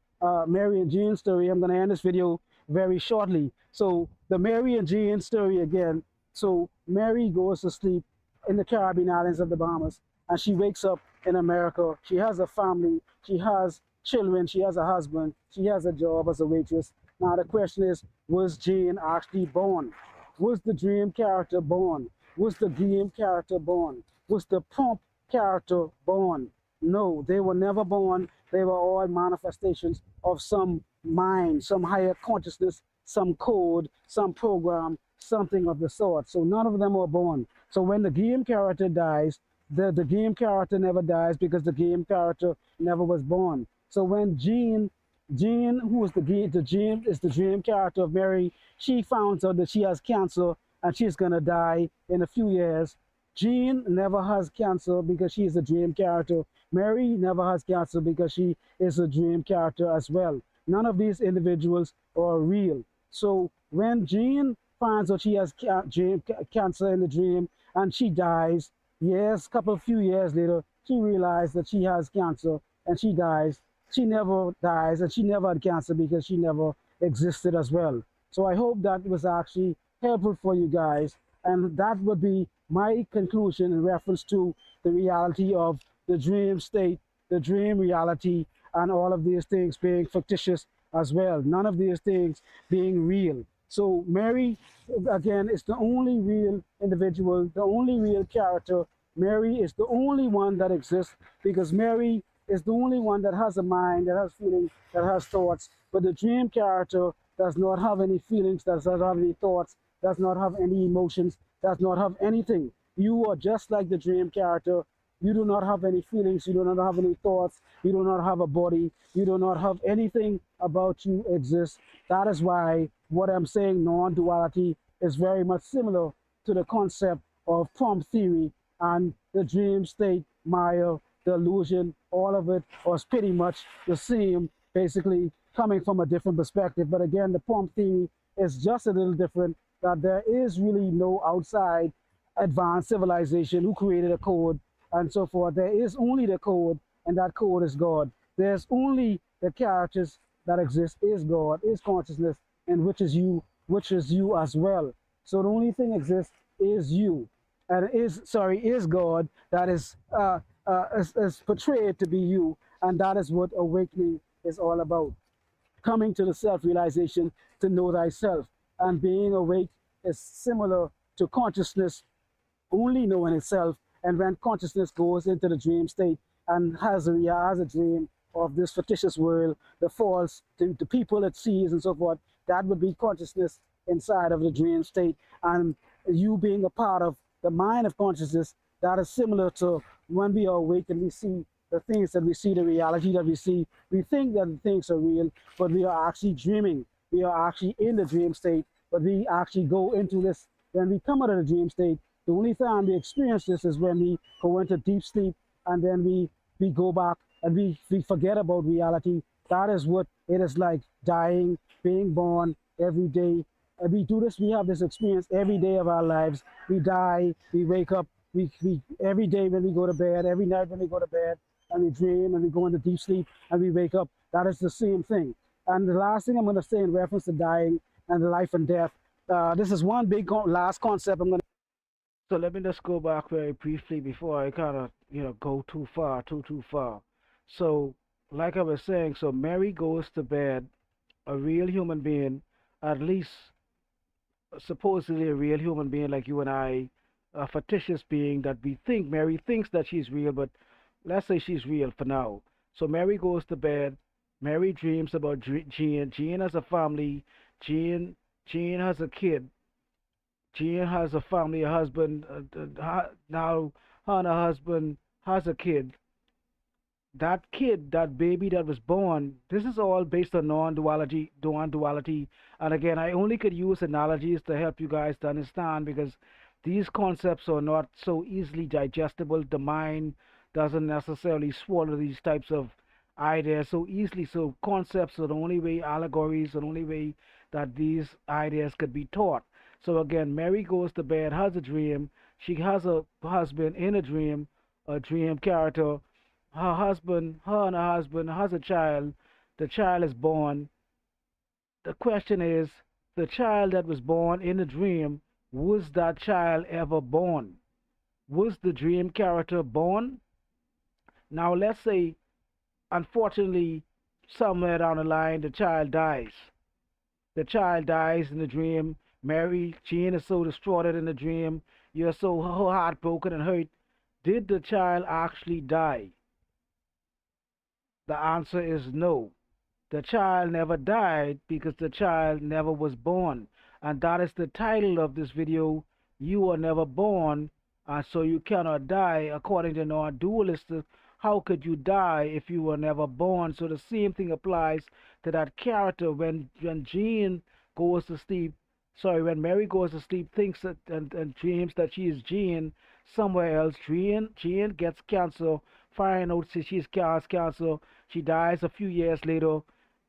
Mary and Jean story. I'm going to end this video very shortly. So the Mary and Jean story again. So Mary goes to sleep in the Caribbean islands of the Bahamas, and she wakes up in America. She has a family. She has children. She has a husband. She has a job as a waitress. Now the question is, was Jean actually born? Was the dream character born? Was the game character born? Was the prompt character born? No, they were never born. They were all manifestations of some mind, some higher consciousness, some code, some program, something of the sort. So none of them were born. So when the game character dies, the game character never dies because the game character never was born. So when Jean, who is the dream character of Mary, she finds out that she has cancer and she's gonna die in a few years. Jean never has cancer because she is a dream character. Mary never has cancer because she is a dream character as well. None of these individuals are real. So when Jean finds out she has cancer in the dream and she dies, yes, few years later, she realized that she has cancer and she dies. She never dies and she never had cancer because she never existed as well. So I hope that was actually helpful for you guys. And that would be my conclusion in reference to the reality of the dream state, the dream reality, and all of these things being fictitious as well. None of these things being real. So Mary, again, is the only real individual, the only real character. Mary is the only one that exists because Mary is the only one that has a mind, that has feelings, that has thoughts. But the dream character does not have any feelings, does not have any thoughts, does not have any emotions, does not have anything. You are just like the dream character. You do not have any feelings, you do not have any thoughts, you do not have a body, you do not have anything about you exist. That is why what I'm saying, non-duality, is very much similar to the concept of prompt theory and the dream state, Maya, the illusion, all of it was pretty much the same, basically coming from a different perspective. But again, the prompt theory is just a little different, that there is really no outside advanced civilization who created a code and so forth. There is only the code, and that code is God. There's only the characters that exist is God, is consciousness, and which is you as well. So the only thing exists is you, and is God that is portrayed to be you, and that is what awakening is all about. Coming to the self-realization to know thyself, and being awake is similar to consciousness only knowing itself. And when consciousness goes into the dream state and has a dream of this fictitious world, the false, the people it sees and so forth, that would be consciousness inside of the dream state, and you being a part of the mind of consciousness that is similar to when we are awake and we see the things that we see, the reality that we see. We think that the things are real, but we are actually dreaming. We are actually in the dream state, but we actually go into this. When we come out of the dream state, the only time we experience this is when we go into deep sleep, and then we go back and we forget about reality. That is what it is like dying, being born every day. And we do this, we have this experience every day of our lives. We die, we wake up, we every day when we go to bed, every night when we go to bed, and we dream and we go into deep sleep and we wake up. That is the same thing. And the last thing I'm going to say in reference to dying and life and death, this is one big last concept I'm going to. So let me just go back very briefly before I kind of, go too far, too far. So, like I was saying, so Mary goes to bed, a real human being, at least supposedly a real human being like you and I, a fictitious being that we think Mary thinks that she's real, but let's say she's real for now. So Mary goes to bed. Mary dreams about Jean. Jean has a family. Jean has a kid. Jean has a family, a husband. Now her and her husband has a kid. That kid, that baby that was born, this is all based on non-duality. And again, I only could use analogies to help you guys to understand because these concepts are not so easily digestible. The mind doesn't necessarily swallow these types of ideas so easily. So concepts are the only way, allegories are the only way that these ideas could be taught. So again, Mary goes to bed, has a dream. She has a husband in a dream character. Her and her husband has a child. The child is born. The question is, the child that was born in the dream, was that child ever born? Was the dream character born? Now, let's say, unfortunately, somewhere down the line, the child dies. The child dies in the dream. Mary, Jean is so distraught in the dream. You're so heartbroken and hurt. Did the child actually die? The answer is no. The child never died because the child never was born. And that is the title of this video. You were never born, and so you cannot die. According to non-dualistic, how could you die if you were never born? So the same thing applies to that character. When Jean goes to sleep, sorry, when Mary goes to sleep, thinks that and dreams that she is Jean somewhere else. Jean gets cancer, find out she's cancer. She dies a few years later.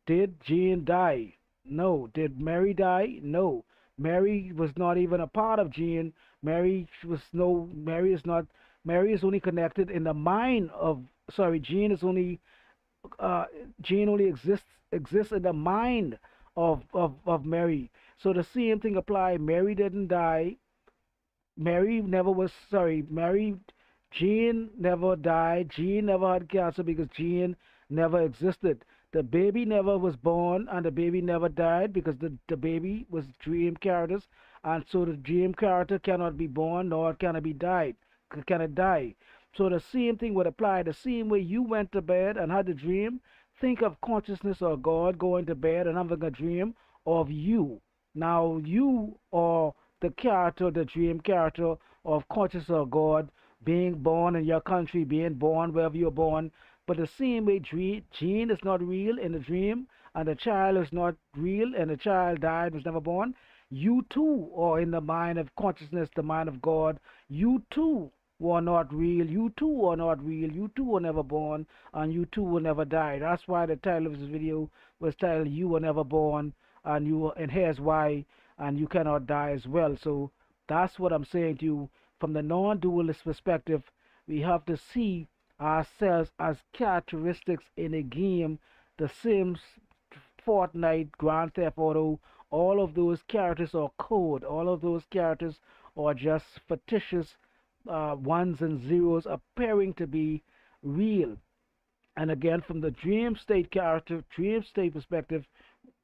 Did Jean die? No. Did Mary die? No. Mary was not even a part of Jean. Mary is not. Mary is only connected in the mind of. Sorry, uh, Jean only exists in the mind of Mary. So the same thing apply. Mary didn't die. Mary never was sorry. Mary Jean never died. Jean never had cancer because Jean never existed. The baby never was born and the baby never died because the baby was dream characters, and so the dream character cannot be born nor can it be died. Can it die? So the same thing would apply. The same way you went to bed and had a dream, think of consciousness or God going to bed and having a dream of you. Now you are the character, the dream character of consciousness or God being born in your country, being born wherever you're born. But the same way Jean is not real in the dream, and the child is not real, and the child died, was never born, you too are in the mind of consciousness, the mind of God. You too were not real. You too were not real. You too were never born, and you too will never die. That's why the title of this video was titled "You Were Never Born," and here's why, and you cannot die as well. So that's what I'm saying to you. From the non-dualist perspective, we have to see ourselves as characteristics in a game. The Sims, Fortnite, Grand Theft Auto, all of those characters are code. All of those characters are just fictitious ones and zeros appearing to be real. And again, from the dream state perspective,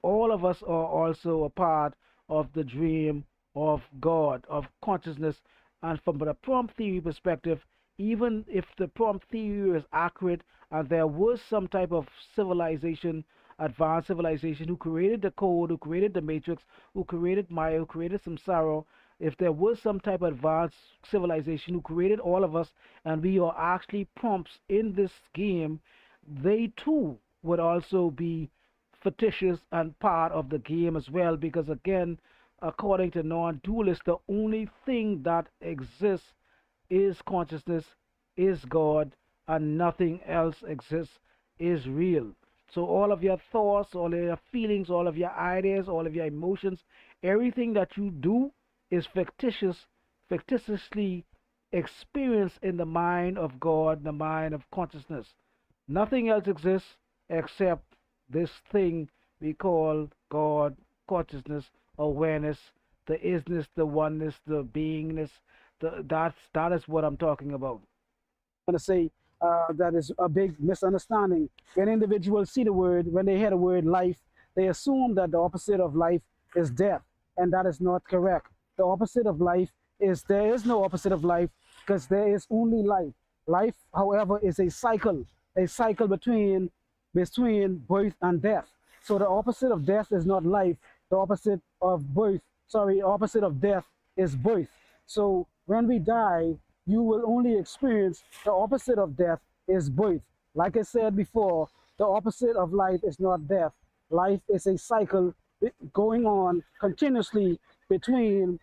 all of us are also a part of the dream of God, of consciousness. And from the prompt theory perspective, even if the prompt theory is accurate and there was some type of civilization advanced civilization, who created the code, who created the matrix, who created Maya, who created samsara, if there was some type of advanced civilization who created all of us, and we are actually prompts in this game, they too would also be fictitious and part of the game as well. Because again, according to non-dualists, the only thing that exists is consciousness, is God, and nothing else exists, is real. So all of your thoughts, all of your feelings, all of your ideas, all of your emotions, everything that you do is fictitiously experienced in the mind of God, the mind of consciousness. Nothing else exists except this thing we call God, consciousness, awareness, the isness, the oneness, the beingness. That is what I'm talking about. To say that is a big misunderstanding. When individuals see the word, when they hear the word life, they assume that the opposite of life is death, and that is not correct. The opposite of life is there is no opposite of life because there is only life. Life, however, is a cycle between birth and death. So the opposite of death is not life. The opposite of birth, sorry, opposite of death is birth. So when we die, you will only experience the opposite of death is birth. Like I said before, the opposite of life is not death. Life is a cycle going on continuously between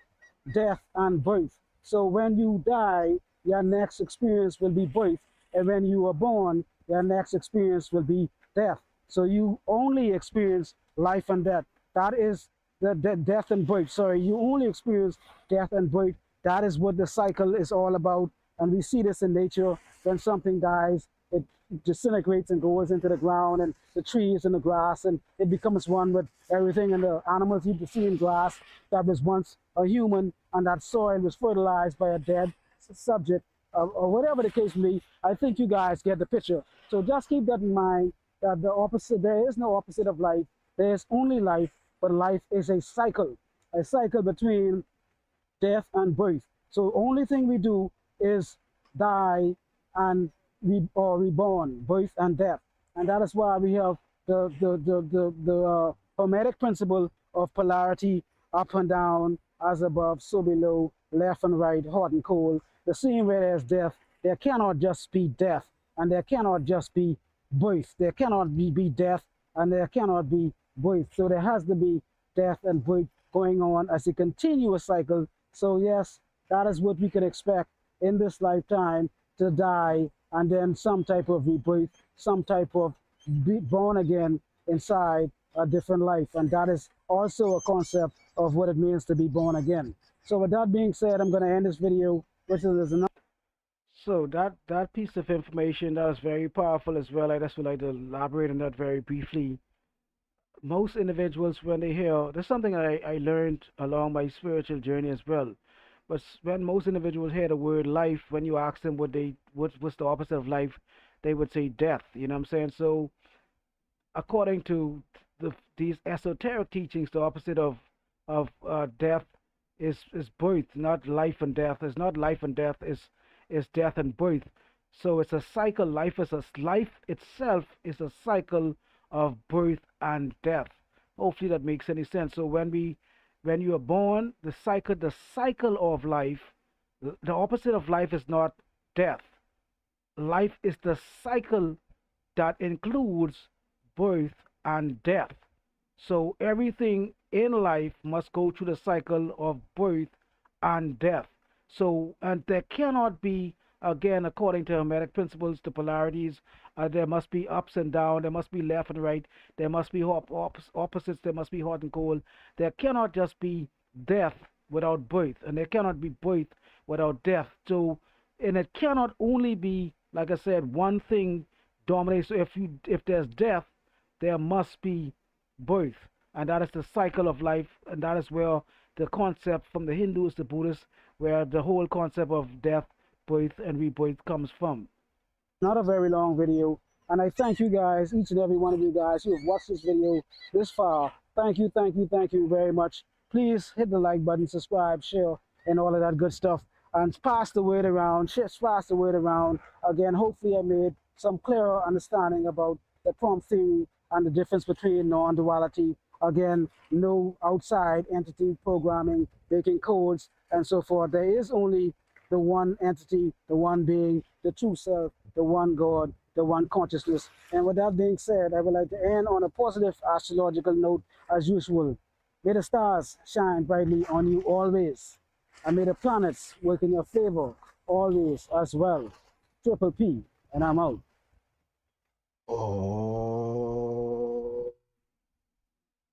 death and birth. So when you die, your next experience will be birth. And when you are born, your next experience will be death. So you only experience life and death. That is the death and birth. Sorry, you only experience death and birth. That is what the cycle is all about. And we see this in nature. When something dies, it disintegrates and goes into the ground and the trees and the grass, and it becomes one with everything. And the animals you see in grass that was once a human, and that soil was fertilized by a dead subject, or whatever the case may be. I think you guys get the picture. So just keep that in mind, that the opposite, there is no opposite of life. There is only life, but life is a cycle between death and birth. So only thing we do is die and reborn, birth and death. And that is why we have the Hermetic principle of polarity, up and down, as above, so below, left and right, hot and cold. The same way there's death, there cannot just be death, and there cannot just be birth. There cannot be death, and there cannot be birth. So there has to be death and birth going on as a continuous cycle. So yes, that is what we can expect in this lifetime, to die and then some type of rebirth, some type of be born again inside a different life. And that is also a concept of what it means to be born again. So with that being said, I'm going to end this video, which is enough. So that piece of information, that is very powerful as well. I just would like to elaborate on that very briefly. Most individuals, when they hear, there's something I learned along my spiritual journey as well. But when most individuals hear the word life, when you ask them what's the opposite of life, they would say death. You know what I'm saying? So according to these esoteric teachings, the opposite of death is birth, not life and death. It's not life and death. Is death and birth. So it's a cycle. Life itself is a cycle of birth and death. Hopefully that makes any sense. So when you are born, the cycle of life, the opposite of life is not death. Life is the cycle that includes birth and death. So everything in life must go through the cycle of birth and death. So, and there cannot be, again, according to Hermetic principles, the polarities, there must be ups and downs, there must be left and right, there must be opposites, there must be hot and cold. There cannot just be death without birth, and there cannot be birth without death. So, and it cannot only be, like I said, one thing dominates. So if there's death, there must be birth, and that is the cycle of life, and that is where the concept from the Hindus, the Buddhists, where the whole concept of death, birth, and rebirth comes from. Not a very long video. And I thank you guys, each and every one of you guys who have watched this video this far. Thank you, thank you, thank you very much. Please hit the like button, subscribe, share, and all of that good stuff. And pass the word around, pass the word around. Again, hopefully I made some clearer understanding about the prompt theory and the difference between non-duality. Again, no outside entity programming, making codes, and so forth. There is only the one entity, the one being, the true self, the one God, the one consciousness. And with that being said, I would like to end on a positive astrological note as usual. May the stars shine brightly on you always, and may the planets work in your favor always as well. Triple P, and I'm out. Oh.